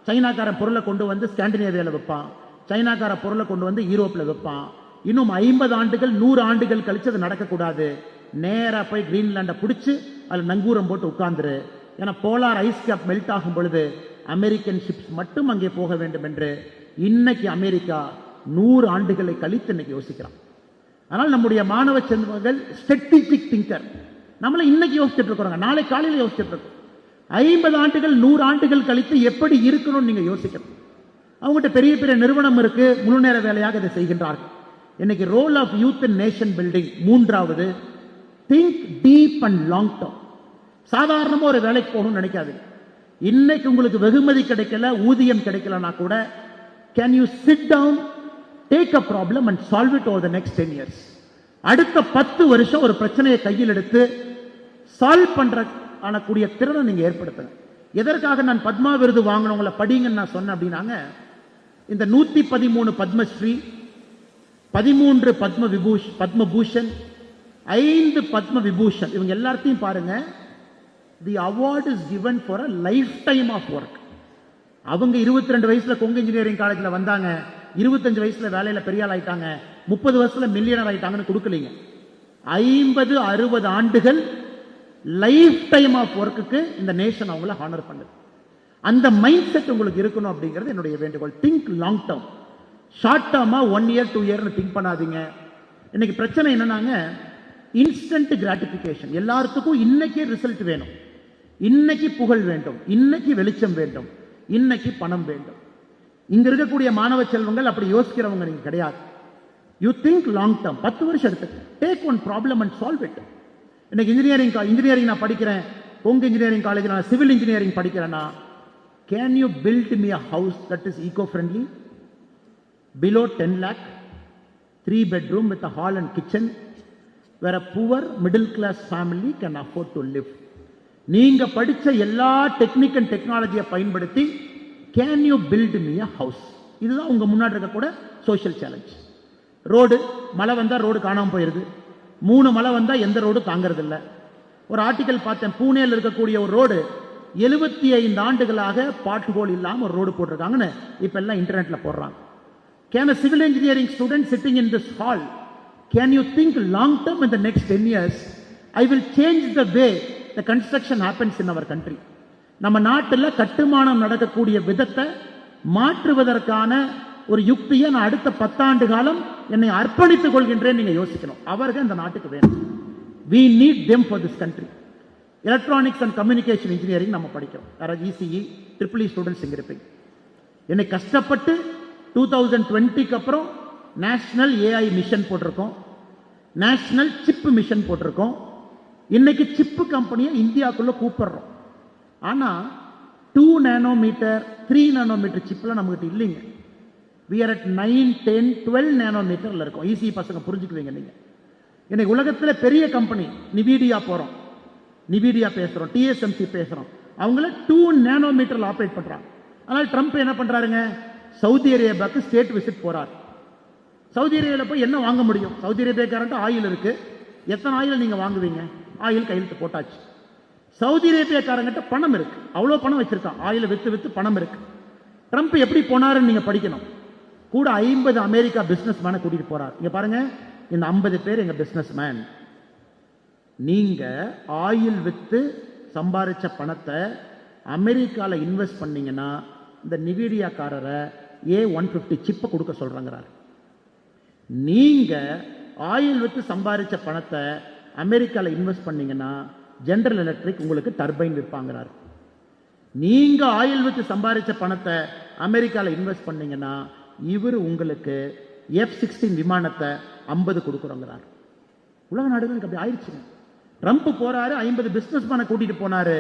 சைனாக்கார பொருளை கொண்டு வந்து ஸ்காண்டினேவியாவில் வைப்பான், சைனாக்கார பொருளை கொண்டு வந்து யூரோப்ல வைப்பான். இன்னும் 50 ஆண்டுகள் 100 ஆண்டுகள் கழிச்சு அது நடக்கக்கூடாது. நேரா போய் கிரீன்லாண்டை பிடிச்சு அதுல நங்கூரம் போட்டு உட்கார்ந்துரு. ஏன்னா போலார் ஐஸ் கேப் மெல்ட் ஆகும் பொழுது அமெரிக்கன் ஷிப்ஸ் மட்டும் அங்கே போக வேண்டும் என்று இன்னைக்கு அமெரிக்கா 100 ஆண்டுகளை கழித்து இன்னைக்கு யோசிக்கிறான். ஆனால் நம்முடைய மாணவ செல்வங்கள் ஸ்ட்ராட்டஜிக் திங்கர். நம்மள இன்னைக்கு யோசிச்சுட்டு இருக்கிறோம், நாளை காலையில் யோசிச்சுட்டு இருக்கோம். 50 ஆண்டுகள் 100 ஆண்டுகள் கழித்து எப்படி இருக்கணும்னு நீங்க யோசிக்கணும். அவங்ககிட்ட பெரிய பெரிய நிறுவனம் இருக்கு, முழு நேர வேலையாக இதை செய்கின்றார்கள். இன்னைக்கு role of youth in nation building. மூன்றாவது, think deep and long term. சாதாரணமா ஒரு வேலைக்கு போகணும்னு நினைக்காது. இன்னைக்கு உங்களுக்கு வெகுமதி கிடைக்கல, ஊதியம் கிடைக்கலனா கூட, can you sit down, take a problem and solve it over the next 10 years. அடுத்த 10 வருஷம் ஒரு பிரச்சனையை கையில் எடுத்து சால்வ் பண்ற கூடிய திறனை நீங்க ஏற்படுத்துங்க. எதற்காக நான் பத்மா விருது வாங்கினவங்களை படிங்கன்னு நான் சொன்னேன் அப்படின்னாங்க, இந்த 113 பத்மஸ்ரீ, 13 பத்மபூஷன், 5 பத்ம விபூஷன், இவங்க எல்லாத்தையும் பாருங்க. The award is given for a lifetime of work. அவங்க 22 வயசுல கொங்கு இன்ஜினியரிங் காலேஜ்ல வந்தாங்க, 25 வயசுல வேலையில பெரிய ஆள் ஆயிட்டாங்க, 30 வருஷத்துல மில்லியனர் ஆயிட்டாங்கன்னு கொடுக்கலீங்க. 50-60 ஆண்டுகள் லைஃப் டைம் ஆஃப் ஒர்க்குக்கு இந்த நேஷன் அவங்கள ஹானர் பண்ணுது. அந்த மைண்ட் செட் உங்களுக்கு இருக்கணும் அப்படிங்கிறது என்னுடைய வேண்டுகோள். Think long term. Short derma 1 year 2 year think பண்ணாதீங்க. இன்னைக்கு பிரச்சனை என்னன்னாங்க, இன்ஸ்டன்ட் கிராட்டிபிகேஷன். எல்லாத்துக்கும் இன்னைக்கே ரிசல்ட் வேணும், இன்னைக்கு புகழ் வேண்டும், இன்னைக்கு வெளிச்சம் வேண்டும், இன்னைக்கு பணம் வேண்டும். இங்க இருக்கக்கூடிய மாணவ செல்வங்கள் அப்படி யோசிக்கிறவங்க நீங்க கிடையாது. You think long term. 10 வருஷம் எடுத்து take one problem and solve it. இன்னைக்கு இன்ஜினியரிங் நான் படிக்கிறேன், கொங்கு இன்ஜினியரிங் காலேஜ் நான் சிவில் இன்ஜினியரிங் படிக்கிறேன்னா, can you build me a house that is eco friendly below 10 lakh, 3 bedroom with a hall and kitchen, where a poor middle class family can afford to live. நீங்க படிச்ச எல்லா technique and டெக்னாலஜியை பயன்படுத்தி can you build me a house? இதுதான் உங்க முன்னாடி இருக்கக்கூட social challenge. Road மழை வந்தா ரோடு காணாம போயிருது. 3 மழை வந்தா எந்த ரோடு தாங்கிறது இல்லை. ஒரு ஆர்டிக்கல் பார்த்தேன், பூனேல இருக்கக்கூடிய ஒரு ரோடு 75 ஆண்டுகளாக பாட் ஹோல் இல்லாம ஒரு ரோடு போட்டிருக்காங்கன்னு இப்ப எல்லாம் இன்டர்நெட்ல போடுறாங்க. Can a civil engineering student sitting in this hall, can you think long term in the next 10 years I will change the way the construction happens in our country? நம்ம நாட்டில் கட்டுமானம் நடக்கக்கூடிய விதத்தை மாற்றுவதற்கான ஒரு யுக்தியை நான் அடுத்த 10 ஆண்டு காலம் என்னை அர்ப்பணித்துக் கொள்கின்றேன். நீங்க யோசிக்கணும், அவர்கள் இந்த நாட்டுக்கு வேணும். we need them for this country. Electronics and communication engineering நம்ம படிக்கிறோம். யாராவது இசிஇ ட்ரிபிள் இ ஸ்டூடெண்ட்ஸ் இங்க இருப்பீங்க. என்னை கஷ்டப்பட்டு 2020க்கு அப்புறம் நேஷனல் ஏஐ மிஷன் போட்டிருக்கோம், நேஷனல் சிப் மிஷன் போட்டிருக்கோம். இன்னைக்கு சிப்பு கம்பெனியை இந்தியாவுக்குள்ள கூப்பிடுறோம். ஆனா 2 நானோமீட்டர் 3 நானோமீட்டர் சிப்ல நம்மகிட்ட இல்லைங்க. we are at 9, 10, 12 நானோமீட்டர்ல இருக்கும். ஈஸி பசங்க புரிஞ்சுக்குவீங்க நீங்க. இன்னைக்கு உலகத்துல பெரிய கம்பெனி நிவிடியா போறோம், நிவிடியா பேசுறோம், டிஎஸ்எம்சி பேசுறோம், அவங்கள 2 நானோமீட்டர்ல ஆபரேட் பண்றாங்க. அதனால ட்ரம்ப் என்ன பண்றாருங்க, சவுதி அரேபியாவுக்கு ஸ்டேட் விசிட் போறார். சவுதி அரேபியாவில் போய் என்ன வாங்க முடியும்? சவுதி அரேபியாக்காரன்ட்டு ஆயில் இருக்கு. எத்தனை ஆயில் நீங்க வாங்குவீங்க? ஆயில் கையெழுத்து போட்டாச்சு. சவுதி அரேபியாக்காரங்கிட்ட பணம் இருக்கு, அவ்வளோ பணம் வச்சிருக்கான், ஆயில வித்து வித்து பணம் இருக்கு. ட்ரம்ப் எப்படி போனாருன்னு நீங்க படிக்கணும். கூட 50 அமெரிக்கா பிசினஸ் மேனை கூட்டிட்டு போறார். இங்க பாருங்க, இந்த 50 பேர் எங்க பிசினஸ் மேன். நீங்க ஆயில் வித்து சம்பாதிச்ச பணத்தை அமெரிக்கால இன்வெஸ்ட் பண்ணீங்கன்னா இந்த நிவிடியாக்காரரை A150 சிப்பை கொடுக்க சொல்றாங்கிறார். நீங்க ஆயில் வித்து சம்பாதிச்ச பணத்தை அமெரிக்கால இன்வெஸ்ட் பண்ணீங்கன்னா ஜெனரல் எலக்ட்ரிக் உங்களுக்கு டர்பைன் விற்பாங்கிறார். நீங்க ஆயில் வித்து சம்பாதிச்ச பணத்தை அமெரிக்கால இன்வெஸ்ட் பண்ணீங்கன்னா இவர் உங்களுக்கு F-16 விமானத்தை 50 கொடுக்குறோங்கிறார். உலக நாடுகளுக்கு அப்படி ஆயிடுச்சுங்க. ட்ரம்ப் போறாரு, 50 பிசினஸ் மேனை கூட்டிட்டு போனாரு.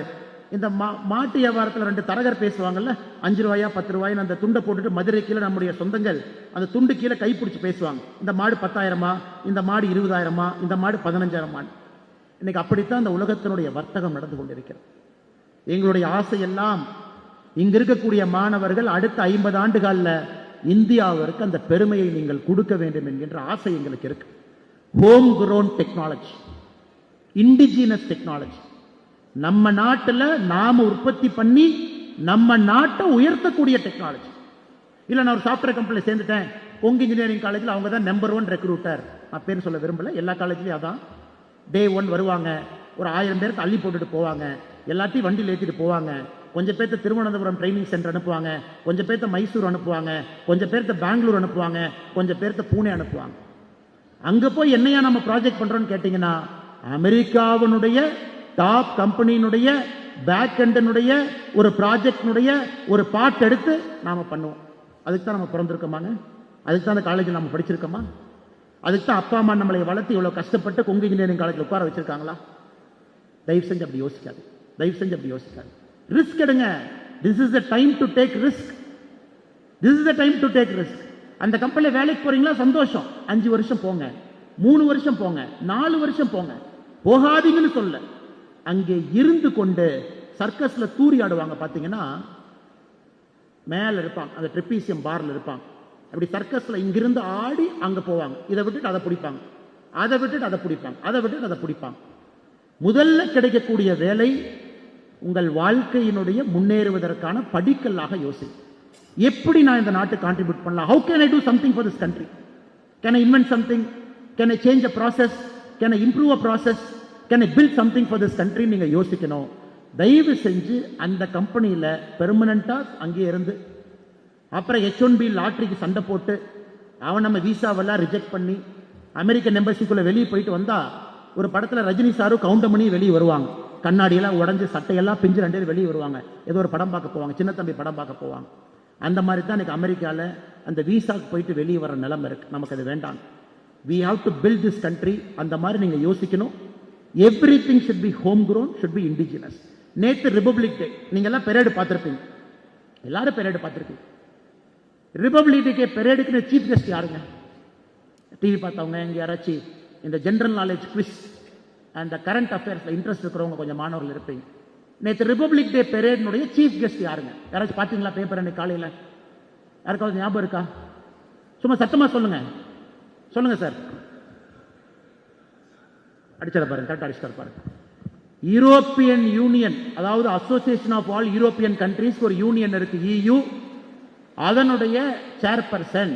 இந்த மாட்டு வியாபாரத்தில் 2 தரகர் பேசுவாங்கல்ல, 5 ரூபாயா 10 ரூபாய் அந்த துண்டை போட்டுட்டு மதுரை கீழே நம்முடைய சொந்தங்கள் அந்த துண்டு கீழே கைப்பிடிச்சு பேசுவாங்க. இந்த மாடு 10,000மா, இந்த மாடு 20,000மா, இந்த மாடு 15,000மா. இன்னைக்கு அப்படித்தான் இந்த உலகத்தினுடைய வர்த்தகம் நடந்து கொண்டிருக்கிறது. எங்களுடைய ஆசையெல்லாம் இங்க இருக்கக்கூடிய மாணவர்கள் அடுத்த 50 ஆண்டுகால இந்தியாவிற்கு அந்த பெருமையை நீங்கள் கொடுக்க வேண்டும் என்கின்ற ஆசை எங்களுக்கு இருக்கு. Home grown technology, indigenous technology, நம்ம நாட்டில் நாம உற்பத்தி பண்ணி நம்ம நாட்டை உயர்த்தக்கூடிய டெக்னாலஜி. இல்லை நான் ஒரு சாஃப்ட்வேர் கம்பெனியில் சேர்ந்துட்டேன், கொங்கு இன்ஜினியரிங் காலேஜில் அவங்க தான் நம்பர் 1 ரெக்ரூட்டர். நான் பேர் சொல்ல விரும்பல, எல்லா காலேஜ்லையும் அதான். டே 1 வருவாங்க, ஒரு 1000 பேருக்கு அள்ளி போட்டுட்டு போவாங்க, எல்லாத்தையும் வண்டியில் ஏற்றிட்டு போவாங்க. கொஞ்சம் பேர்த்த திருவனந்தபுரம் ட்ரைனிங் சென்டர் அனுப்புவாங்க, கொஞ்சம் பேர்த்த மைசூர் அனுப்புவாங்க, கொஞ்சம் பேர்த்த பெங்களூர் அனுப்புவாங்க, கொஞ்சம் பேர்த்த பூனே அனுப்புவாங்க. அங்க போய் என்னையா நம்ம ப்ராஜெக்ட் பண்றோம்னு கேட்டீங்கன்னா அமெரிக்காவினுடைய டாப் கம்பெனியினுடைய பேக் எண்டனுடைய ஒரு ப்ராஜெக்டினுடைய ஒரு பார்ட் எடுத்து நாம பண்ணுவோம். அதுக்கு தான் நம்ம பிறந்திருக்கோமாங்க? அதுக்கு தான் அந்த காலேஜில் நம்ம படிச்சிருக்கோமா? அதுக்கு தான் அப்பா அம்மா நம்மளை வளர்த்து இவ்வளவு கஷ்டப்பட்டு கொங்கு இன்ஜினியரிங் காலேஜில் உட்கார வச்சிருக்காங்களா? தயவு செஞ்சு அப்படி யோசிக்காது, தயவு செஞ்சு அப்படி யோசிக்காது. ரிஸ்க் எடுங்க. This is the time to take risk. This is the time to take risk. அந்த கம்பெனியில் வேலைக்கு போறீங்களா? சந்தோஷம். 5 வருஷம் போங்க, 3 வருஷம் போங்க, 4 வருஷம் போங்க. போகாதீங்கன்னு சொல்ல, அங்கே இருந்து கொண்டு சர்க்கஸ்ல தூரி ஆடுவாங்க பாத்தீங்கன்னா, மேல இருப்பாங்க, அந்த ட்ரிபீசியம் பார்ல இருப்பாங்க. அப்படி சர்க்கஸ்ல இங்கிருந்து ஆடி அங்க போவாங்க. இதை விட்டுட்டு அதை பிடிப்பாங்க, அதை விட்டுட்டு அதை பிடிப்பாங்க, அதை விட்டுட்டு அதை பிடிப்பாங்க. முதல்ல கிடைக்கக்கூடிய வேலை உங்கள் வாழ்க்கையினுடைய முன்னேறுவதற்கான படிக்கல்லாக யோசி. எப்படி நான் இந்த நாட்டுக்கு கான்ட்ரிபியூட் பண்ணலாம்? How can I do something for this country? Can I invent something? Can I change a process? Can I improve a process? Can I build something for this country? நீங்க யோசிக்கணும். தயவு செஞ்சு அந்த கம்பெனியில பெர்மனண்டா அங்கே இருந்து அப்புறம் H1B லாட்டரிக்கு சண்டை போட்டு அவன் நம்ம விசாவெல்லாம் ரிஜெக்ட் பண்ணி அமெரிக்கன் எம்பசிக்குள்ள வெளியே போயிட்டு வந்தா, ஒரு படத்துல ரஜினி சாரும் கவுண்டமணி வெளியே வருவாங்க, கண்ணாடியெல்லாம் உடஞ்சு சட்டையெல்லாம் பிஞ்சு 2 பேர் வெளியே வருவாங்க, ஏதோ ஒரு படம் பார்க்க போவாங்க, சின்ன தம்பி படம் பார்க்க போவாங்க. அந்த மாதிரி தான் எனக்கு அமெரிக்காவில் அந்த விசாக்கு போயிட்டு வெளியே வர நிலைமை இருக்கு. நமக்கு அது வேண்டாம். we have to build this country. அந்த மாதிரி நீங்க யோசிக்கணும். everything should be home grown, should be indigenous. நேத்து ரிபப்ளிக் டே நீங்க எல்லாம் பெரேடு பார்த்திருப்பீங்க, எல்லாரும் பெரேடு பார்த்திருப்பீங்க. ரிபப்ளிக் டே பெரேடுக்கு சீஃப் கெஸ்ட் யாருங்க? டிவி பார்த்தவங்க, இங்க யாராச்சும் இந்த ஜெனரல் நாலேஜ் குவிஸ் அந்த கரண்ட் அஃபேர்ஸ்ல இன்ட்ரெஸ்ட் இருக்கிறவங்க கொஞ்சம் மாணவர்கள் இருப்பீங்க. நேற்று ரிபப்ளிக் டே பெரேட்னுடைய சீஃப் கெஸ்ட் யாருங்க? யாராச்சும் பார்த்தீங்களா பேப்பர் அன்னைக்கு காலையில்? யாருக்காவது ஞாபகம் இருக்கா? சும்மா சத்தமா சொல்லுங்க. சொல்லுங்க சார். அடிச்சிட பாருங்க, கரெக்டாக அடிச்சிட பாருங்க. யூரோப்பியன் யூனியன், அதாவது association of all European countries ஒரு யூனியன் இருக்கு, EU. அதனுடைய சேர்பர்சன்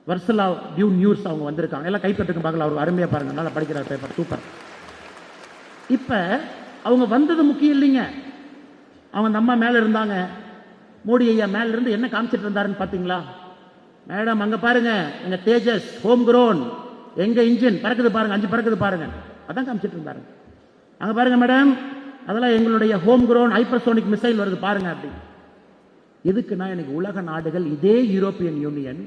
வர்சலா டியூன்யூர்ஸ் அவங்க வந்திருக்காங்க. எல்லாம் கைப்பற்றுக்கு பார்க்கல, அவர் அருமையா பாருங்க, நல்லா படிக்கிறார் பேப்பர், சூப்பர். இப்ப அவங்க வந்தது முக்கியம் இல்லைங்க. அவங்க நம்ம மேல இருந்தாங்க, மோடி ஐயா மேல இருந்து என்ன காமிச்சிட்டு இருந்தாருன்னு பாத்தீங்களா? மேடம் அங்க பாருங்க, எங்க தேஜஸ் ஹோம் குரோன், எங்க இன்ஜின் பறக்குது பாருங்க, 5 பறக்குது பாருங்க, அதான் காமிச்சிட்டு இருந்தாரு. அங்க பாருங்க மேடம், அதெல்லாம் எங்களுடைய ஹோம் குரோன் ஹைப்பர்சோனிக் மிசைல் வருது பாருங்க அப்படி. எதுக்குன்னா, எனக்கு உலக நாடுகள் இதே யூரோப்பியன் யூனியன்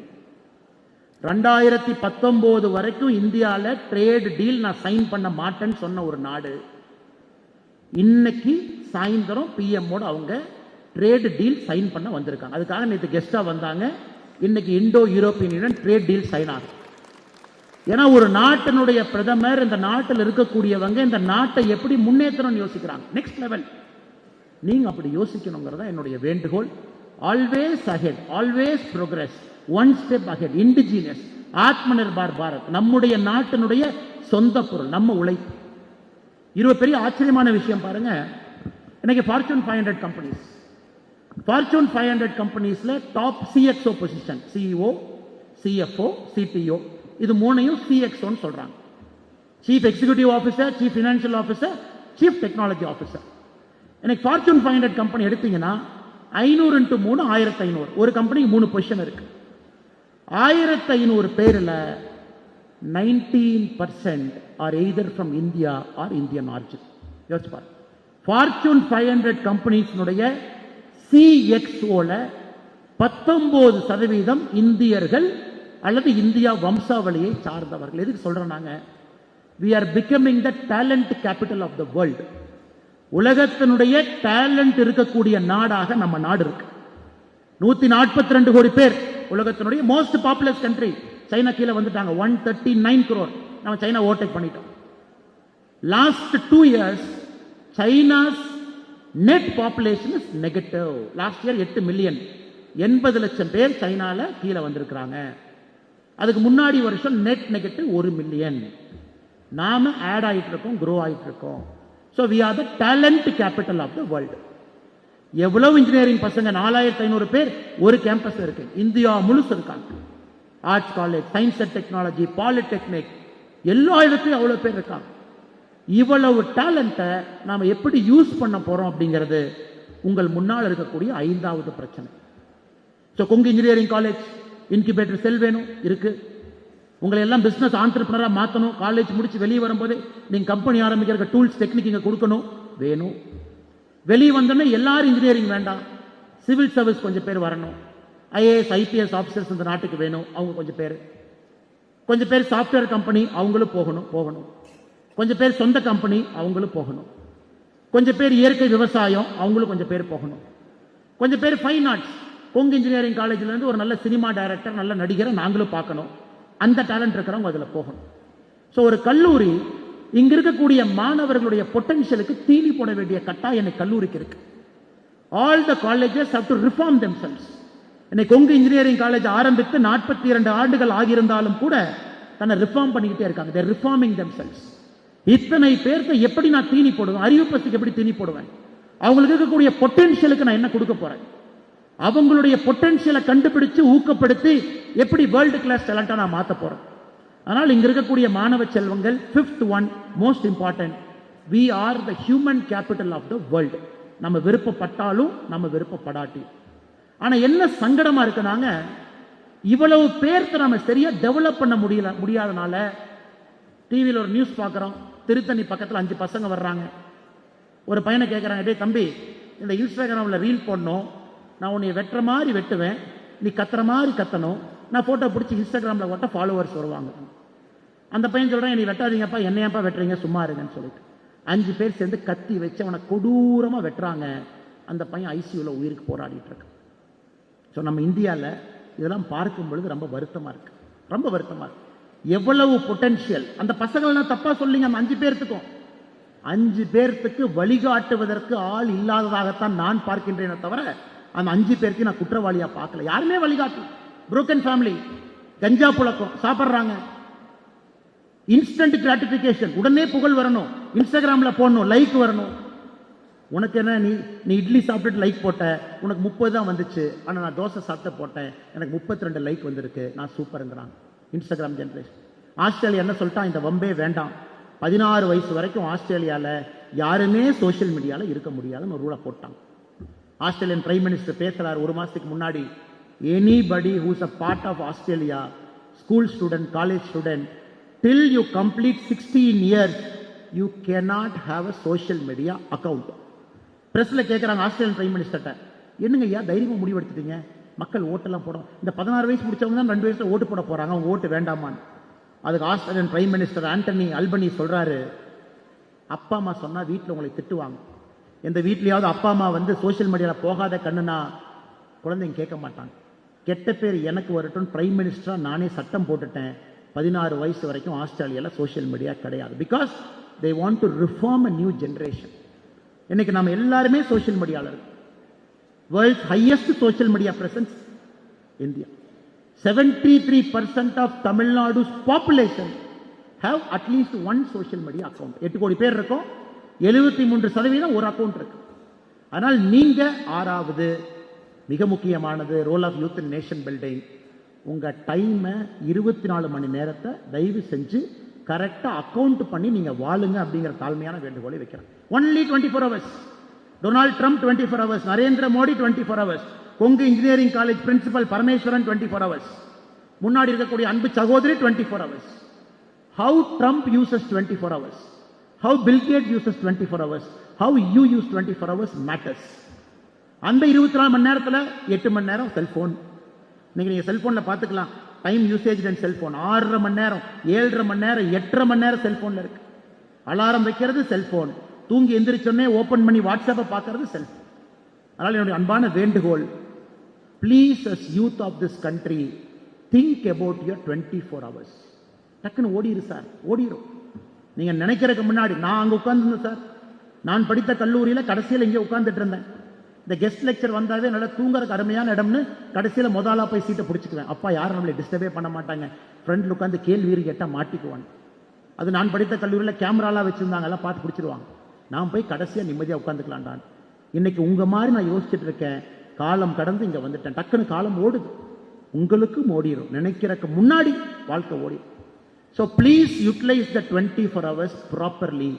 2019 வரைக்கும் இந்தியாவில் ட்ரேட் டீல் நான் சைன் பண்ண மாட்டேன்னு சொன்ன ஒரு நாடு, இன்னைக்கு சாயந்தரம் பிஎம்மோட அவங்க ட்ரேட் டீல் சைன் பண்ண வந்திருக்காங்க. அதுக்காக நேற்று கெஸ்டா வந்தாங்க. இன்னைக்கு Indo European Union trade deal sign ஆகும். ஏன்னா ஒரு நாட்டினுடைய பிரதமர் இந்த நாட்டில் இருக்கக்கூடியவங்க இந்த நாட்டை எப்படி முன்னேற்றணும்னு யோசிக்கிறாங்க, நெக்ஸ்ட் லெவல். நீங்க அப்படி யோசிக்கணுங்கிறதா என்னுடைய வேண்டுகோள். Always ahead, always progress, one step ahead, indigenous, Atma Nirbhar Bharat, நம்முடைய நாட்டினுடைய சொந்த பொருள், நம்ம உழைப்பு. இருபது பெரிய ஆச்சரியமான விஷயம் பாருங்க. இன்னைக்கு ஃபார்ச்சூன் 500 கம்பெனிஸ், ஃபார்ச்சூன் 500 கம்பெனிஸ்ல top CXO position, CEO, CFO, CTO, இது மூணையும் CXO சொல்றாங்க. Chief executive officer, chief financial officer, chief technology officer. எனக்கு ஃபார்ச்சூன் 500 கம்பெனி எடுத்தீங்கன்னா 500 × 3 1500, ஒரு கம்பெனிக்கு 3 பொசிஷன் இருக்கு. 1500 பேர்ல 19% are either from India or Indian origin. யோசிச்சு பாருங்க. ஃபார்ச்சூன் 500 கம்பெனிஸ்னுடைய CXOல 19% இந்தியர்கள் அல்லது இந்தியா வம்சாவளியை சார்ந்தவர்கள். எதுக்கு சொல்றோம் நாங்க? we are becoming the talent capital of the world. உலகத்தினுடைய டேலண்ட் இருக்கக்கூடிய நாடாக நம்ம நாடு இருக்கு. 142 கோடி பேர், உலகத்தினுடைய மோஸ்ட் பாப்புலஸ் கண்ட்ரி. சைனா கீழே வந்துட்டாங்க, 139 crore. நம்ம சைனா ஓவர்டேக் பண்ணிட்டோம். Last 2 years China's net population is negative. Last year 8 million, 80 லட்சம் பேர் சைனால கீழே வந்திருக்கிறாங்க. அதுக்கு முன்னாடி வருஷம் நெட் நெகட்டிவ் 1 மில்லியன். நாம ஆட் ஆயிட்டு இருக்கோம், க்ரோ ஆயிட்டு இருக்கோம். So we are the talent capital of the world. எவ்வளவு இன்ஜினியரிங் பசங்க, 4500 பேர் ஒரு கேம்பஸ் இருக்கு, இந்தியா முழுசு இருக்காங்க. Arts college, science and technology, polytechnic, எல்லா இடத்துலையும் அவ்வளவு பேர் இருக்காங்க. இவ்வளவு டேலண்ட்டை நாம எப்படி யூஸ் பண்ண போறோம் அப்படிங்கிறது உங்கள் முன்னால் இருக்கக்கூடிய 5வது பிரச்சனை. So Kongu engineering college incubator cell வேணும், இருக்கு. உங்களை எல்லாம் பிசினஸ் ஆண்டர்பிரனரா மாற்றணும். காலேஜ் முடிச்சு வெளியே வரும்போது நீங்க கம்பெனி ஆரம்பிக்கிற டூல்ஸ் டெக்னிக் இங்க கொடுக்கணும், வேணும். வெளியே வந்தோன்னே எல்லாரும் இன்ஜினியரிங் வேண்டாம், சிவில் சர்வீஸ் கொஞ்சம் பேர் வரணும். IAS IPS ஆஃபீஸர்ஸ் இந்த நாட்டுக்கு வேணும், அவங்க கொஞ்சம் பேர் சாஃப்ட்வேர் கம்பெனி அவங்களும் போகணும். கொஞ்சம் பேர் சொந்த கம்பெனி அவங்களும் போகணும். கொஞ்சம் பேர் இயற்கை விவசாயம் அவங்களும் கொஞ்சம் பேர் போகணும். கொஞ்சம் பேர் ஃபைன் ஆர்ட்ஸ், கொங்கு இன்ஜினியரிங் காலேஜ்ல இருந்து ஒரு நல்ல சினிமா டைரக்டர், நல்ல நடிகரை நாங்களும் பார்க்கணும். அந்த டேலண்ட் இருக்கிறவங்க அதுல போகணும். ஸோ ஒரு கல்லூரி இங்க இருக்கக்கூடிய மாணவர்களுடைய பொட்டன்ஷியலுக்கு தீனி போட வேண்டிய கட்டாயம் இன்னைக்கு கல்லூரிக்கு இருக்கு. All the colleges have to reform themselves. இன்னைக்கு கொங்கு இன்ஜினியரிங் காலேஜ் ஆரம்பித்து 42 ஆண்டுகள் ஆகியிருந்தாலும் கூட தன்னை ரிஃபார்ம் பண்ணிக்கிட்டே இருக்காங்க. தே ரிஃபார்மிங் தெம்செல்வ்ஸ். இத்தனை பேருக்கு எப்படி நான் தீனி போடுவேன்? அறிவு பசிக்கு எப்படி தீனி போடுவேன்? அவங்களுக்கு இருக்கக்கூடிய பொட்டன்ஷியலுக்கு நான் என்ன கொடுக்க போறேன்? அவங்களுடைய பொட்டன்ஷியலை கண்டுபிடிச்சு ஊக்கப்படுத்தி எப்படி வேர்ல்டு கிளாஸ் டேலண்டா நான் மாற்ற போறேன்? ஆனால் இங்க இருக்கக்கூடிய மாணவ செல்வங்கள், 5th one most important, we are the human capital of the world. நம்ம விருப்பப்பட்டாலும் நம்ம விருப்பப்படாட்டி. ஆனா என்ன சங்கடமா இருக்குனாங்க, இவ்வளவு பேர்த்த நம்ம சரியா டெவலப் பண்ண முடியாதனால டிவியில் ஒரு நியூஸ் பார்க்குறோம், திருத்தணி பக்கத்தில் 5 பசங்க வர்றாங்க. ஒரு பையனை கேட்குறாங்க, டே தம்பி, இந்த இன்ஸ்டாகிராமில் ரீல் போடணும், நான் உன்னை வெட்டுற மாதிரி வெட்டுவேன், நீ கத்துற மாதிரி கத்தணும், நான் ஃபோட்டோ பிடிச்சி இன்ஸ்டாகிராமில் போட்ட ஃபாலோவர்ஸ் வருவாங்க. அந்த பையன் சொல்கிறேன், நீ வெட்டாதீங்கப்பா, என்னையாப்பா வெட்டுறீங்க, சும்மா இருங்கன்னு சொல்லிட்டு 5 பேர் சேர்ந்து கத்தி வச்சு அவனை கொடூரமாக வெட்டுறாங்க. அந்த பையன் ICUவில் உயிருக்கு போராடிட்டு இருக்கு. ஸோ நம்ம இந்தியாவில் இதெல்லாம் பார்க்கும் பொழுது ரொம்ப வருத்தமாக இருக்கு, ரொம்ப வருத்தமாக இருக்கு. எவ்வளவு பொட்டன்ஷியல் அந்த பசங்கள்லாம் தப்பா சொல்லிங்க. அந்த 5 பேர்த்துக்கும் 5 பேர்த்துக்கு வழிகாட்டுவதற்கு ஆள் இல்லாததாகத்தான் நான் பார்க்கின்றேனே தவிர அந்த 5 பேருக்கு நான் குற்றவாளியா பார்க்கல. யாருமே வழிகாட்டு. புரோக்கன் ஃபேமிலி, கஞ்சா புழக்கம், சாப்பிட்றாங்க. இன்ஸ்டன்ட் கிராட்டிபிகேஷன், உடனே புகழ் வரணும், இன்ஸ்டாகிராம்ல போடணும், லைக் வரணும். உனக்கு என்ன, நீ இட்லி சாப்பிட்டுட்டு லைக் போட்ட, உனக்கு 30 தான் வந்துச்சு. ஆனால் நான் தோசை சாப்பிட்டு போட்டேன், எனக்கு 32 லைக் வந்திருக்கு, நான் சூப்பருங்கிறான் இன்ஸ்டாகிராம் ஜென்ரேஷன். ஆஸ்திரேலியா என்ன சொல்லிட்டான், இந்த வம்பே வேண்டாம், 16 வயசு வரைக்கும் ஆஸ்திரேலியாவில் யாருமே சோஷியல் மீடியாவில் இருக்க முடியாதுன்னு ஒரு ரூலை போட்டாங்க. ஆஸ்திரேலியன் பிரைம் மினிஸ்டர் பேசுறாரு ஒரு மாசத்துக்கு முன்னாடி, anybody who's a part of Australia, school student, college student, till you complete 16 years you cannot have a social media account. பிரஸ்ல கேட்குறாங்க ஆஸ்திரேலியன் பிரைம் மினிஸ்டர்கிட்ட, என்னங்க ஐயா தைரியமாக முடிவெடுத்துட்டீங்க, மக்கள் ஓட்டெல்லாம் போடும், இந்த 16 வயசு முடிச்சவங்க தான் 2 வயசுல ஓட்டு போட போறாங்க, அவங்க ஓட்டு வேண்டாமான்னு. அதுக்கு ஆஸ்திரேலியன் பிரைம் மினிஸ்டர் ஆண்டனி அல்பனி சொல்றாரு, அப்பா அம்மா சொன்னா வீட்டில் உங்களை திட்டுவாங்க, எந்த வீட்லயாவது அப்பா அம்மா வந்து சோசியல் மீடியாவில் போகாத கண்ணுனா குழந்தைங்க கேட்க மாட்டாங்க, கெட்ட பேர் எனக்கு வரட்டும், பிரைம் மினிஸ்டரா நானே சட்டம் போட்டுட்டேன், 16 வயசு வரைக்கும் ஆஸ்திரேலியாவில் சோசியல் மீடியா கிடையாது. Because they want to reform a new generation. இன்னைக்கு நம்ம எல்லாருமே சோசியல் மீடியாவில் இருக்கு. World's highest social media presence India. 73% of Tamil Nadu's population have at least one social media account. 8 கோடி பேர் இருக்கும், 73% ஒரு அக்கவுண்ட் இருக்கு. ஆனால் நீங்க 6வது மிக முக்கியமானது role of youth in nation building. உங்க டைமை 24 மணி நேரத்தை தயவு செஞ்சு கரெக்டா அக்கவுண்ட் பண்ணி நீங்க வாழுங்க அப்படிங்கிற தாழ்மையான வேண்டுகோளை வைக்கிறேன். Only 24 hours. Donald Trump 24 hours, Narendra Modi 24 hours, Kongu engineering college principal Parameswaran 24 hours, முன்னாடி இருக்கக்கூடிய அன்பு சகோதரி 24 hours. How Trump uses 24 hours, how Bill Gates uses 24 hours, how you use 24 hours matters. அந்த 24 மணி நேரத்தில் 8 மணி நேரம் செல்போன். இன்னைக்கு நீங்க செல்போன்ல பாத்துக்கலாம் டைம் யூசேஜ் அண்ட் செல்போன் 6.5 மணி நேரம், 7.5 மணி நேரம், 8.5 மணி நேரம் செல்போன்ல இருக்கு. அலாரம் வைக்கிறது செல்போன், தூங்கி எந்திரிச்சோடனே ஓபன் பண்ணி வாட்ஸ்அப்பை பார்க்கறது செல்போன். அதனால என்னுடைய அன்பான வேண்டுகோள், please as youth of this country think about your 24 hours. டக்குன்னு ஓடிரு சார், ஓடிரும். நீங்க நினைக்கிறதுக்கு முன்னாடி நான் அங்க உட்கார்ந்துருந்தேன் சார், நான் படித்த கல்லூரியில கடைசியில் இங்கே உட்கார்ந்துட்டு இருந்தேன். இந்த கெஸ்ட் லெக்சர் வந்தாவே நல்லா தூங்குறதுக்கு அருமையான இடம்னு கடைசியில் முதலா போய் சீட்டை பிடிச்சிக்குவேன். அப்பா யாரும் நம்மளை டிஸ்டர்பே பண்ண மாட்டாங்க, ஃப்ரெண்ட்ல உட்காந்து கேள்வி கேட்டால் மாட்டிக்குவாங்க. அது நான் படித்த கல்லூரியில் கேமராலாம் வச்சிருந்தாங்க, எல்லாம் பார்த்து பிடிச்சிருவாங்க. நான் போய் கடைசியாக நிம்மதியாக உட்காந்துக்கலான்டான். இன்னைக்கு உங்க மாதிரி நான் யோசிச்சுட்டு இருக்கேன், காலம் கடந்து இங்க வந்துட்டேன். டக்குன்னு காலம் ஓடுது, உங்களுக்கும் ஓடிடும். நினைக்கிறதுக்கு முன்னாடி வாழ்க்கை ஓடிடும். So please utilise the 24 hours properly.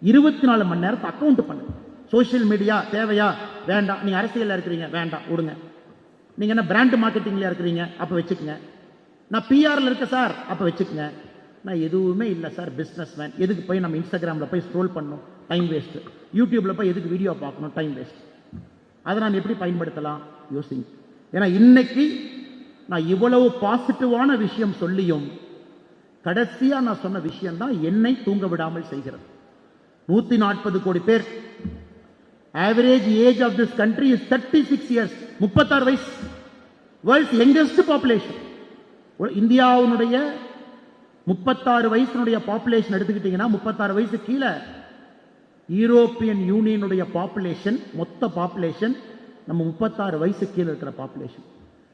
24 மணி நேரத்தை அக்கௌண்ட் பண்ணுங்க. சோசியல் மீடியா தேவையா? வேண்டாம். நீங்க அரசியலில் இருக்கிறீங்க, வேண்டாம், விடுங்க. நீங்க என்ன பிராண்ட் மார்க்கெட்டிங்ல இருக்கிறீங்க, அப்ப வச்சுக்கோங்க. நான் பிஆர்ல இருக்க சார், அப்ப வச்சுக்கோங்க. நான் எதுவுமே இல்லை சார், பிஸ்னஸ் மேன். எதுக்கு போய் நம்ம இன்ஸ்டாகிராமில் போய் ஸ்க்ரோல் பண்ணணும், டைம் வேஸ்ட். யூடியூப்ல போய் எதுக்கு வீடியோ பார்க்கணும், டைம் வேஸ்ட். அதை நான் எப்படி பயன்படுத்தலாம் யோசிங்க. ஏன்னா இன்னைக்கு நான் இவ்வளவு பாசிட்டிவான விஷயம் சொல்லியும் கடைசியா நான் சொன்ன விஷயம் தான் என்னை தூங்க விடாமல் செய்கிறது. 140 கோடி பேர். Average age of this country is 36 years. 36 வயசு. World's youngest population. இந்தியாவுடைய 36 வயசுனுடைய பாப்புலேஷன் எடுத்துக்கிட்டீங்கன்னா 36 வயசு கீழே யூரோப்பியன் யூனியனுடைய பாப்புலேஷன், மொத்த பாப்புலேஷன் நம்ம 36 வயசு கீழே இருக்கிற பாப்புலேஷன்.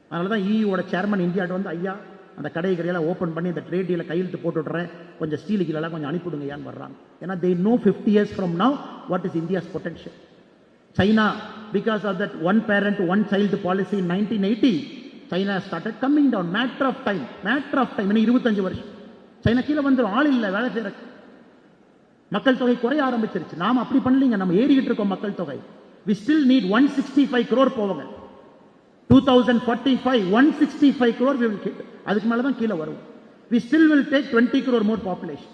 அதனால தான் இயூவோட சேர்மன் இந்தியாட்ட வந்து, ஐயா அந்த கடைகளையெல்லாம் ஓப்பன் பண்ணி இந்த ட்ரேட் டீல கையெழுத்து போட்டு விடுறேன், கொஞ்சம் ஸ்டீல் கீழெல்லாம் கொஞ்சம் அனுப்பிவிடுங்க ஏன்னு வர்றாங்க. ஏன்னா they know 50 years from now what is India's potential. China, because of that one parent one child policy in 1980, China started coming down. Matter of time. இன்னும் 25 வருஷம் சைனா கீழே வந்துடும். ஆள் இல்லை வேலை செய்யற. மக்கள் தொகை குறைய ஆரம்பிச்சிருச்சு. நாம அப்படி பண்ணலீங்க, நம்ம ஏறிக்கிட்டு இருக்கோம் மக்கள் தொகை. we still need 165 crore போவாங்க. 2045 165 crore we will hit. அதுக்கு மேல தான் கீழே வரும். we still will take 20 crore more population.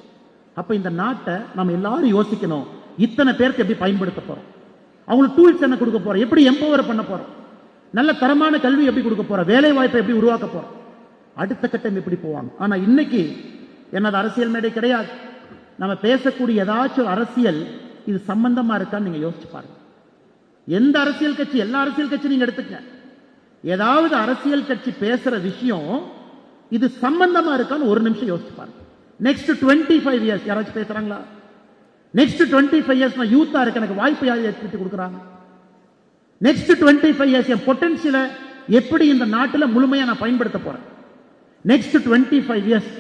அப்ப இந்த நாட்டை நம்ம எல்லாரும் யோசிக்கணும், இத்தனை பேருக்கு எப்படி பயன்படுத்த போறோம், அவங்களுக்கு டூல்ஸ் என்ன கொடுக்க போறோம், எப்படி எம்பவர் பண்ண போறோம், நல்ல தரமான கல்வி எப்படி கொடுக்க போறோம், வேலை வாய்ப்பை எப்படி உருவாக்க போறோம், அடுத்த கட்டம் எப்படி போவாங்க. ஆனா இன்னைக்கு என்னது அரசியல் மேடை கிடையாது. நம்ம பேசக்கூடிய ஏதாச்சும் அரசியல் இது சம்பந்தமா இருக்கான்னு நீங்க யோசிச்சு பாருங்க. எந்த அரசியல் கட்சி, எல்லா அரசியல் கட்சி நீங்க எடுத்துக்க, ஏதாவது அரசியல் கட்சி பேசுற விஷயம் இது சம்பந்தமா இருக்கான்னு ஒரு நிமிஷம் யோசிச்சு பாருங்க. நெக்ஸ்ட் 25 years யாராச்சும் பேசுறாங்களா? நெக்ஸ்ட் 25 இயர்ஸ் நான் யூத்தா இருக்க, எனக்கு வாய்ப்பு யார் ஏற்படுத்தி கொடுக்குறாங்க? நெக்ஸ்ட் 25 இயர்ஸ் என் பொட்டன்ஷியலை எப்படி இந்த நாட்டில் முழுமையா நான் பயன்படுத்த போறேன்? நெக்ஸ்ட் 25 இயர்ஸ்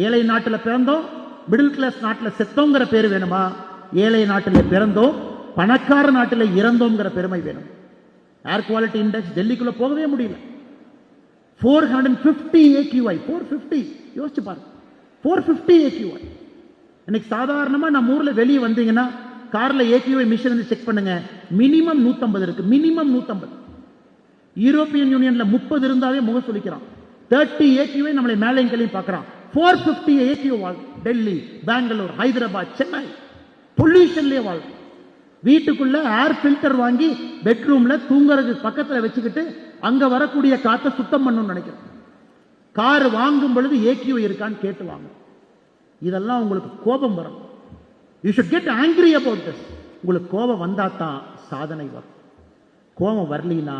ஏழை நாட்டில் பிறந்தோம், மிடில் கிளாஸ் நாட்டில் செத்தோங்கிற பேர் வேணுமா? ஏழை நாட்டில் பிறந்தோம், பணக்கார நாட்டில் இறந்தோங்கிற பெருமை வேணும். ஏர் குவாலிட்டி இண்டெக்ஸ் டெல்லிக்குள்ள போகவே முடியல. 450 AQI, 450 யோசிச்சு பாருங்க, 450 AQI. இன்னைக்கு சாதாரணமா நம்ம ஊர்ல வெளியே வந்தீங்கன்னா கார்ல AQI மிஷின் செக் பண்ணுங்க, மினிமம் 150 இருக்கு, மினிமம் 150. யூரோப்பியன் யூனியன்ல 30 இருந்தாவே முகம் சொல்லிக்கிறான். 30 AQI நம்மளை மேலையும் கீழையும் பார்க்கறான். 450 AQI வாழ் டெல்லி, பெங்களூர், ஹைதராபாத், சென்னை பொல்யூஷன்லயே வாழ். வீட்டுக்குள்ள ஏர் ஃபில்டர் வாங்கி பெட்ரூம்ல தூங்குறதுக்கு பக்கத்துல வச்சுக்கிட்டு அங்க வரக்கூடிய காத்தை சுத்தம் பண்ணணும்னு நினைக்கிறேன். கார் வாங்கும் பொழுது AQI இருக்கான்னு கேட்டு வாங்க. இதெல்லாம் உங்களுக்கு கோபம் வரும். You should get angry about this. உங்களுக்கு கோபம் வந்தா தான் சாதனை வரும். கோபம் வரலினா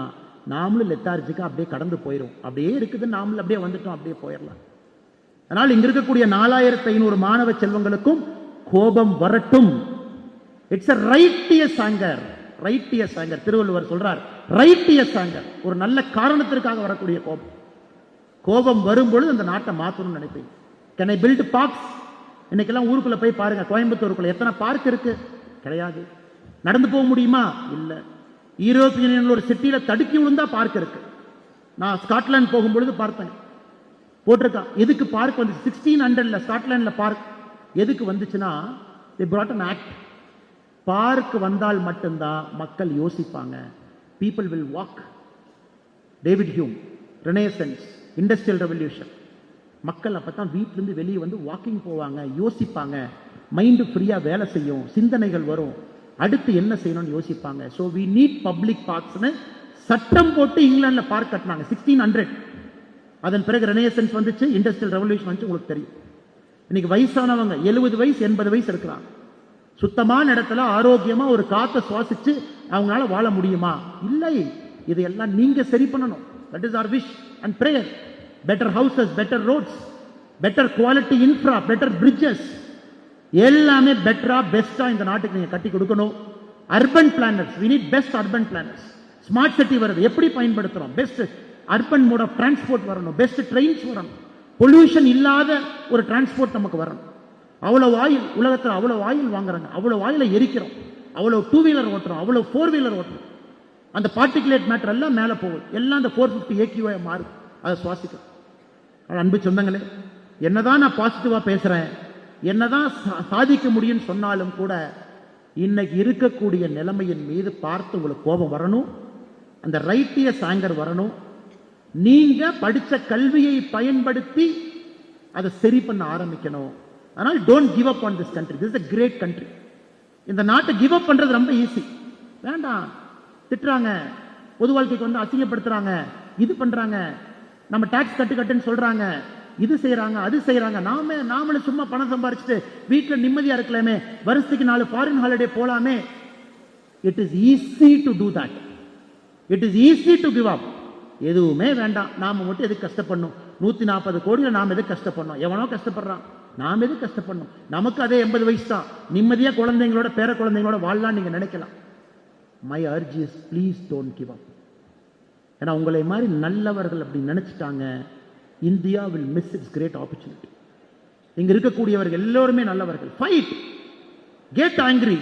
நாமளும் லெத்தார்ஜிக்கா அப்படியே கடந்து போயிடும். அப்படியே இருக்குது, நாமளும் அப்படியே வந்துட்டோம், அப்படியே போயிடலாம். அதனால் இங்க இருக்கக்கூடிய 4500 மாணவ செல்வங்களுக்கும் கோபம் வரட்டும். It's a righteous anger. righteous anger. Thiruvalluvar சொல்றார், righteous anger. ஒரு நல்ல காரணத்திற்காக வரக்கூடிய கோபம். கோபம் வரும்பொழுது அந்த நாட்டை மாற்றணும்னு நினைப்பீங்க. Can I build parks? இன்னைக்கெல்லாம் ஊருக்குள்ள போய் பாருங்க, கோயம்புத்தூருக்குள்ள எத்தனை பார்க் இருக்கு? கிடையாது. நடந்து போக முடியுமா? இல்ல. யூரோப்பியன் யூனியன்ல ஒரு சிட்டியில தடுக்கி விழுந்தா பார்க் இருக்கு. நான் ஸ்காட்லாந்து போகும்பொழுது பார்த்தேன், போட்டிருக்கான். எதுக்கு பார்க் வந்து 1600ல ஸ்காட்லாந்துல பார்க் எதுக்கு வந்துச்சுன்னா, they brought an act. Park வந்தால் மட்டும்தான் மக்கள் யோசிப்பாங்க. people will walk. David Hume, renaissance, industrial revolution. மக்கள் அப்பதான் வீட்டிலிருந்து வெளியே வந்து வாக்கிங் போவாங்க, யோசிப்பாங்க, மைண்டு ஃப்ரீயா வேலை செய்யும், சிந்தனைகள் வரும், அடுத்து என்ன செய்யணும்னு யோசிப்பாங்க. ஸோ வி நீட் பப்ளிக் பார்க்ஸ்னு சட்டம் போட்டு இங்கிலாந்துல பார்க் கட்டினாங்க 1600. அதன் பிறகு ரெனேசன்ஸ் வந்துச்சு, இண்டஸ்ட்ரியல் ரெவல்யூஷன் வந்துச்சு. உங்களுக்கு தெரியும், இன்னைக்கு வயசானவங்க 70 வயசு 80 வயசு இருக்கிறாங்க. சுத்தமான இடத்துல ஆரோக்கியமா ஒரு காத்தை சுவாசிச்சு அவங்களால வாழ முடியுமா? இல்லை. இதையெல்லாம் நீங்க சரி பண்ணணும். That is our wish and prayer. better houses, better roads, better quality infra, better bridges, எல்லாமே பெட்டரா பெஸ்டா இந்த நாட்டுக்கு நீங்க கட்டி கொடுக்கணும். Urban planners, we need best urban planners. Smart city வருது, எப்படி பயன்படுத்துறோம்? Best urban mode of transport வரணும், பெஸ்ட் ட்ரெயின்ஸ் வரணும், பொல்யூஷன் இல்லாத ஒரு டிரான்ஸ்போர்ட் நமக்கு வரணும். அவ்வளவு ஆயில் உலகத்தில், அவ்வளவு ஆயில் வாங்குறாங்க, அவ்வளவு ஆயில எரிக்கிறோம், அவ்வளவு 2 வீலர் ஓட்டுறோம், அவ்வளவு 4 வீலர் ஓட்டுறோம். அந்த பார்ட்டிகுலேட் மேட்டர் எல்லாம் மேலே போகுது, எல்லாம் அந்த 450 AQI மாறும், அதை சுவாசிக்கும். அன்பு சொந்தங்களே, என்னதான் நான் பாசிட்டிவா பேசுறேன், என்னதான் சாதிக்க முடியும்னு சொன்னாலும் கூட இன்னைக்கு இருக்கக்கூடிய நிலைமையின் மீது பார்த்து உங்களுக்கு கோபம் வரணும், அந்த ரைட்டியஸ் ஆங்கர் வரணும். நீங்க படிச்ச கல்வியை பயன்படுத்தி அதை சரி பண்ண ஆரம்பிக்கணும். அதனால் don't give up on this country. This is a great country. இந்த நாட்டை கிவ் அப் பண்றது ரொம்ப ஈஸி. வேண்டாம், திட்டுறாங்க, பொது வாழ்க்கைக்கு வந்து அசிங்கப்படுத்துறாங்க, இது பண்றாங்க, நம்ம டாக்ஸ் கட்டுன்னு சொல்றாங்க, இது செய்யறாங்க, அது செய்யறாங்க. நாமளும் சும்மா பணம் சம்பாரிச்சுட்டு வீட்டில் நிம்மதியா இருக்கலாமே, வருஷத்துக்கு 4 ஃபாரின் ஹாலிடே போலாமே. It is easy to do that. It is easy to give up. எதுவுமே வேண்டாம், நாம மட்டும் எதுக்கு கஷ்டப்படணும்? 140 கோடியில நாம் எதுக்கு கஷ்டப்படணும்? எவனோ கஷ்டப்படுறான், நாம் எதுக்கு கஷ்டப்படணும்? நமக்கு அதே 80 வயசு தான், நிம்மதியா குழந்தைங்களோட பேர குழந்தைங்களோட வாழலாம் நீங்க நினைக்கலாம். My urge is please don't give up. ஏன்னா உங்களை மாதிரி நல்லவர்கள் அப்படி நினைச்சிட்டாங்க, India will miss its great opportunity. இங்க இருக்கக்கூடியவர்கள் எல்லோருமே நல்லவர்கள். Fight, get angry,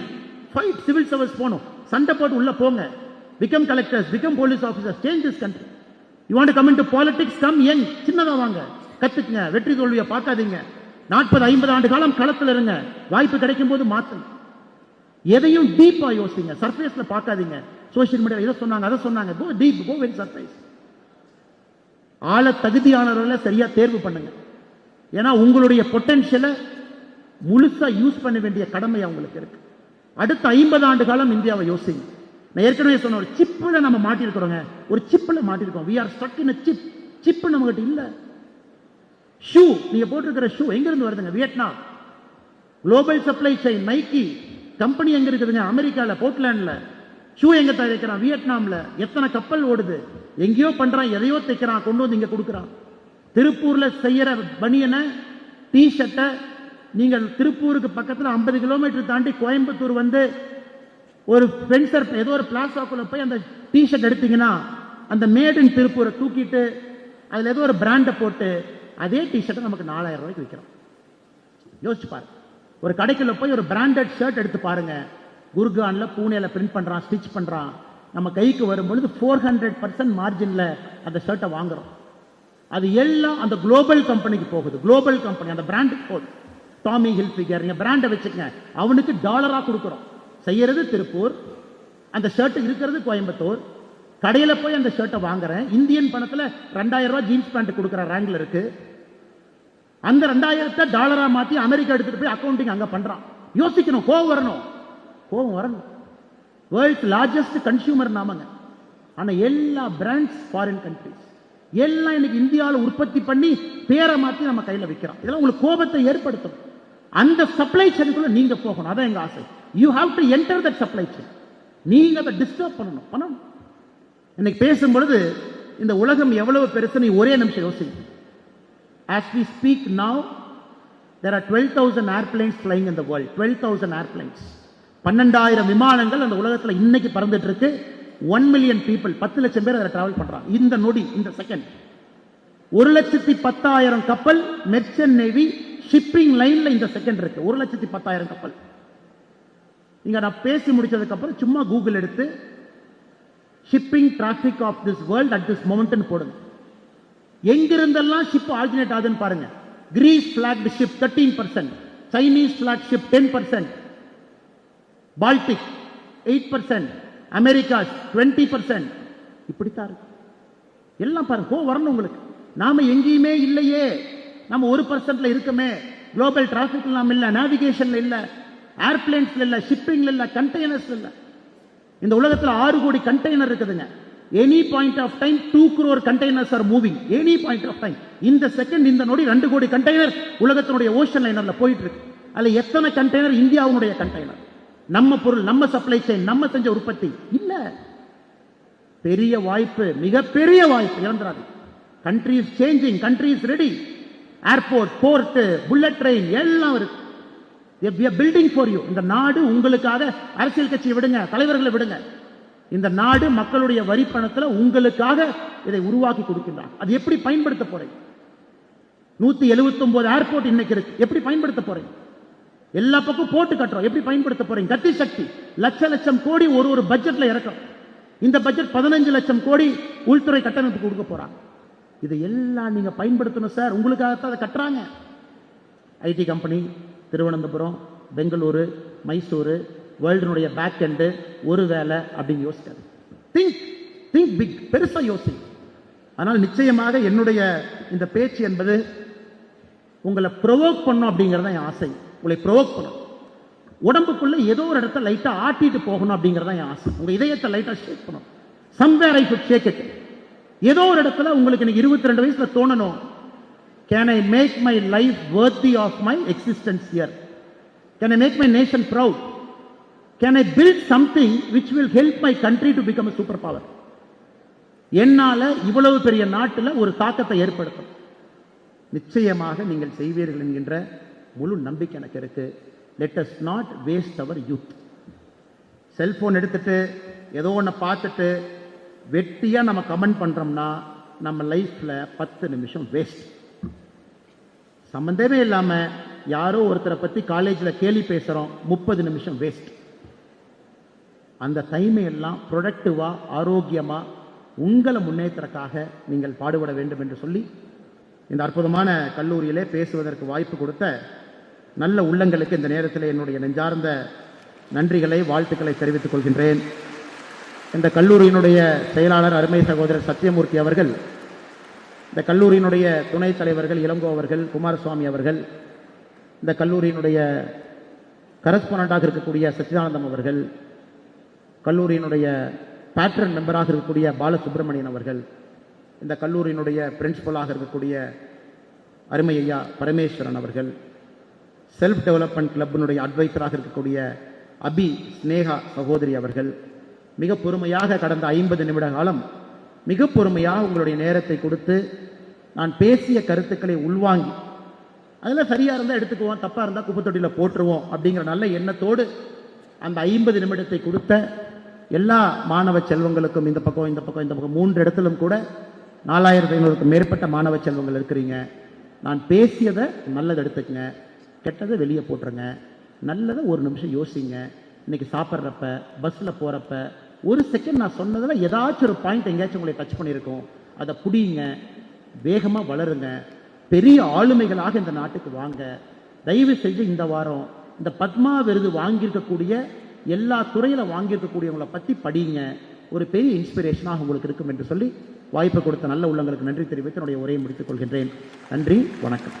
fight. Civil service போகணும், சண்டை போட்டு உள்ள போங்க. Become collectors, become police officers, change this country. You want to come into politics, come young. சின்னதா வாங்க, கத்துக்குங்க, வெற்றி தோல்வியை பார்க்காதீங்க. 40-50 ஆண்டு காலம் களத்தில் இருங்க, வாய்ப்பு கிடைக்கும் போது மாத்துங்க. எதையும் டீப்பா யோசிங்க, சர்ஃபேஸ்ல பார்க்காதீங்க. சோசியல் மீடியா இதை சொன்னாங்க, அதை சொன்னாங்க. Go deep, go very surface. ஆள தகுதியானவர்களை சரியா தேர்வு பண்ணுங்க. ஏன்னா உங்களுடைய பொட்டன்ஷியலை முழுசா யூஸ் பண்ண வேண்டிய கடமை அவங்களுக்கு இருக்கு. அடுத்த 50 ஆண்டு காலம் இந்தியாவை யோசிங்க. நான் ஏற்கனவே சொன்ன ஒரு சிப்ல நம்ம மாட்டிருக்கிறோங்க, ஒரு சிப்ல மாட்டிருக்கோம். we are stuck in a chip. Chip நம்ம கிட்ட இல்ல. ஷூ, நீங்க போட்டிருக்கிற ஷூ எங்க இருந்து வருதுங்க? Vietnam. Global supply chain, Nike company எங்க இருக்குதுங்க? அமெரிக்கால, போர்ட்லாண்ட்ல. ஷூ எங்க தயாரிக்கிறான்? வியட்நாம்ல. எத்தனை கப்பல் ஓடுது? எங்கேயோ பண்றான், எதையோ தைக்கிறான், கொண்டு வந்து இங்க கொடுக்குறான். திருப்பூர்ல செய்யற பனியனை, டி ஷர்ட்டை நீங்கள் திருப்பூருக்கு பக்கத்தில் 50 கிலோமீட்டர் தாண்டி கோயம்புத்தூர் வந்து ஒரு ஸ்பென்சர் ஏதோ ஒரு பிளாசாக்குள்ள போய் அந்த டிஷர்ட் எடுத்தீங்கன்னா அந்த மேட் இன் திருப்பூரை தூக்கிட்டு அதில் ஏதோ ஒரு பிராண்டை போட்டு அதே டிஷர்ட்டை நமக்கு 4000 ரூபாய்க்கு விற்கிறோம். யோசிச்சு பாருங்க. ஒரு கடைக்குள்ள போய் ஒரு பிராண்டட் ஷர்ட் எடுத்து பாருங்க. குர்கான்ல பூனேல பிரிண்ட் பண்றான், ஸ்டிச் பண்றான். நம்ம கைக்கு வரும்பொழுது 400% மார்ஜின்ல அந்த ஷர்ட்டை வாங்குறோம். அது எல்லாம் அந்த குளோபல் கம்பெனிக்கு போகுது. குளோபல் கம்பெனி அந்த பிராண்டுக்கு போகுது. டாமி ஹில்ஃபிகர் நீங்க பிராண்டை வச்சுக்கங்க, அவனுக்கு டாலரா கொடுக்குறோம். செய்யறது திருப்பூர், அந்த ஷர்ட் இருக்கிறது கோயம்புத்தூர். கடையில போய் அந்த ஷர்ட்டை வாங்குறேன். இந்தியன் பணத்துல 2000 ரூபாய் ஜீன்ஸ் பேண்ட் கொடுக்குற ரேங்க்ல இருக்கு. அந்த 2000 டாலரா மாத்தி அமெரிக்கா எடுத்துட்டு போய் அக்கவுண்டிங் அங்க பண்றான். யோசிக்கணும், கோவம் வரணும். வேர்ல்ட்ஸ் லார்ஜஸ்ட் கன்சியூமர் நாமங்க. ஆனா எல்லா பிராண்ட்ஸ் ஃபாரின் கண்ட்ரிஸ் எல்லாம் இன்னைக்கு இந்தியாவில் உற்பத்தி பண்ணி பேரை மாத்தி நம்ம கையில வைக்கிறோம். இதெல்லாம் உங்களுக்கு கோபத்தை ஏற்படுத்தும். அந்த சப்ளை செயினுக்குள்ள நீங்க போகணும். அதான் எங்க ஆசை. You have to enter that supply chain. நீங்க அதை டிஸ்டர்ப் பண்ணணும். இன்னைக்கு பேசும்பொழுது இந்த உலகம் எவ்வளவு பெருசு நீ ஒரே நிமிஷம் யோசிங்க. As we speak now, there are 12,000 airplanes flying in the world. 12,000 airplanes. 12,000 விமானங்கள் அந்த உலகத்தில் இன்னைக்கு பறந்துட்டு இருக்கு. 1 million people, 10 லட்சம் பேர் அதில் டிராவல் பண்றாங்க. இந்த நொடி, இந்த செகண்ட் 1,10,000 கப்பல் மெர்ச்சன்ட் நேவி ஷிப்பிங் லைன்ல இந்த செகண்ட் இருக்கு. 1,10,000 கப்பல். இங்க நான் பேசி முடிச்சதுக்கு அப்புறம் சும்மா கூகுள் எடுத்து shipping traffic of this world at this moment போடுங்க. எங்கிருந்தெல்லாம் ஷிப் ஆல்டர்னேட் ஆகுதுன்னு பாருங்க. Greece blocked ship 13%, Chinese block ship 10%, Baltic 8%, America 20%. இப்படித்தான் இருக்கு. எல்லாம் பாருங்க, வரணும் உங்களுக்கு. நாம எங்கேயுமே இல்லையே, நம்ம 1% இருக்கமே. குளோபல் டிராபிக் நாம இல்ல, நேவிகேஷன்ல இல்ல, ஏர்பிளேன்ஸ்ல இல்ல, ஷிப்பிங்ல இல்ல, கண்டெய்னர்ஸ்ல இல்ல. இந்த உலகத்தில் 6 கோடி கண்டெய்னர் இருக்குதுங்க. Any point of time 2 crore containers are moving. Any point of time, இந்த செகண்ட், இந்த நொடி 2 கோடி கண்டெய்னர் உலகத்தினுடைய ஓஷன் லைனர்ல போயிட்டு இருக்கு. அதுல எத்தனை கண்டெய்னர் இந்தியாவுடைய கண்டெய்னர்? நம்ம பொருள், நம்ம சப்ளை செயின், நம்ம செஞ்ச உற்பத்தி இல்ல. பெரிய வாய்ப்பு, மிகப்பெரிய வாய்ப்பு. இழந்துராது. Country is changing, country is ready. Airport, port, bullet train எல்லாம் இருக்கு. We are building for you. இந்த நாடு உங்களுக்காக. அரசியல் கட்சியை விடுங்க, தலைவர்களை விடுங்க. இந்த நாடு மக்களுடைய வரி பணத்துல உங்களுக்காக இதை உருவாக்கி கொடுக்கின்றார். அது எப்படி பயன்படுத்த போறீங்க? 179 ஏர்போர்ட் இன்னைக்கு இருக்கு. எப்படி பயன்படுத்த போறீங்க? எல்லா பக்கம் போட்டு கட்டுறோம். எப்படி பயன்படுத்த போறீங்க? கத்தி சக்தி லட்சம் கோடி ஒரு பட்ஜெட்ல இறக்கும். இந்த பட்ஜெட் 15 லட்சம் கோடி உள்துறை கட்டமைப்பு கொடுக்க போறாங்க. இது எல்லாம் நீங்க பயன்படுத்தணும் சார். உங்களுக்காகத்தான் அதை கட்டுறாங்க. ஐடி கம்பெனி திருவனந்தபுரம், பெங்களூரு, மைசூரு, வேர்ல்டுனுடைய பேக் எண்டு ஒரு வேலை அப்படின்னு யோசிக்காது. திங்க் பிக், பெருசா யோசி. ஆனால் நிச்சயமாக என்னுடைய இந்த பேச்சு என்பது உங்களை ப்ரொவோக் பண்ணும் அப்படிங்கறத என் ஆசை. உங்களை ப்ரொவோக் பண்ணும். உடம்புக்குள்ள ஏதோ ஒரு இடத்த லைட்டா ஆட்டிட்டு போகணும் அப்படிங்கறத என் ஆசை. உங்க இதயத்தை லைட்டா ஷேக் பண்ணும். Somewhere I could shake it. ஏதோ ஒரு இடத்துல உங்களுக்கு எனக்கு 22 வயசுல தோணணும், can I make my life worthy of my existence here? Can I make my nation proud? Can I build something which will help my country to become a superpower? என்னால இவ்வளவு பெரிய நாட்டில் ஒரு தாக்கத்தை ஏற்படுத்தும். நிச்சயமாக நீங்கள் செய்வீர்கள் என்கின்ற முழு நம்பிக்கை எனக்கு இருக்கு. Let us not waste our youth. Cellphone எடுத்துட்டு ஏதோ ஒன்று பார்த்துட்டு வெட்டியா நம்ம கமெண்ட் பண்றோம்னா நம்ம லைஃப்ல 10 நிமிஷம் வேஸ்ட். சம்பந்தமே இல்லாம யாரோ ஒருத்தரை பத்தி காலேஜ்ல கேலி பேசுறோம், 30 நிமிஷம் வேஸ்ட். அந்த டைமை எல்லாம் ப்ரொடக்டிவா, ஆரோக்கியமா உங்களை முன்னேற்றக்காக நீங்கள் பாடுபட வேண்டும் என்று சொல்லி இந்த அற்புதமான கல்லூரியிலே பேசுவதற்கு வாய்ப்பு கொடுத்த நல்ல உள்ளங்களுக்கு இந்த நேரத்தில் என்னுடைய நெஞ்சார்ந்த நன்றிகளை, வாழ்த்துக்களை தெரிவித்துக் கொள்கின்றேன். இந்த கல்லூரியினுடைய செயலாளர் அருமை சகோதரர் சத்தியமூர்த்தி அவர்கள், இந்த கல்லூரியினுடைய துணைத் தலைவர்கள் இளங்கோ அவர்கள், குமாரசுவாமி அவர்கள், இந்த கல்லூரியினுடைய கரஸ்பாண்டாக இருக்கக்கூடிய சச்சிதானந்தம் அவர்கள், கல்லூரியினுடைய பேட்ரன் மெம்பராக இருக்கக்கூடிய பாலசுப்ரமணியன் அவர்கள், இந்த கல்லூரியினுடைய பிரின்சிபலாக இருக்கக்கூடிய அருமை ஐயா பரமேஸ்வரன் அவர்கள், செல்ஃப் டெவலப்மெண்ட் கிளப்பினுடைய அட்வைசராக இருக்கக்கூடிய அபி ஸ்னேகா சகோதரி அவர்கள், மிக பொறுமையாக கடந்த 50 நிமிட காலம் மிக பொறுமையாக உங்களுடைய நேரத்தை கொடுத்து நான் பேசிய கருத்துக்களை உள்வாங்கி அதில் சரியாக இருந்தால் எடுத்துக்குவோம், தப்பாக இருந்தால் குப்பை தொட்டியில் போட்டுருவோம் அப்படிங்கிற நல்ல எண்ணத்தோடு அந்த 50 நிமிடத்தை கொடுத்த எல்லா மாணவ செல்வங்களுக்கும் இந்த பக்கம் 3 இடத்திலும் கூட 4500க்கும் மேற்பட்ட மாணவ செல்வங்கள் இருக்கிறீங்க. நான் பேசியதை நல்லதை எடுத்துக்கங்க, கெட்டதை வெளியே போட்டுருங்க. நல்லதை ஒரு நிமிஷம் யோசிங்க. இன்னைக்கு சாப்பிட்றப்ப, பஸ்ஸில் போகிறப்ப, ஒரு செகண்ட் நான் சொன்னதில் ஏதாச்சும் ஒரு பாயிண்ட் எங்கேயாச்சும் உங்களை டச் பண்ணியிருக்கோம், அதை புடிங்க, வேகமாக வளருங்க, பெரிய ஆளுமைகளாக இந்த நாட்டுக்கு வாங்க. தயவு செஞ்சு இந்த வாரம் இந்த பத்மா விருது வாங்கியிருக்கக்கூடிய எல்லா துறையில் வாங்கியிருக்கக்கூடியவங்களை பற்றி படிங்க. ஒரு பெரிய இன்ஸ்பிரேஷனாக உங்களுக்கு இருக்கும் என்று சொல்லி வாய்ப்பு கொடுத்த நல்ல உள்ளங்களுக்கு நன்றி தெரிவித்து என்னுடைய உரையை முடித்துக் கொள்கின்றேன். நன்றி, வணக்கம்.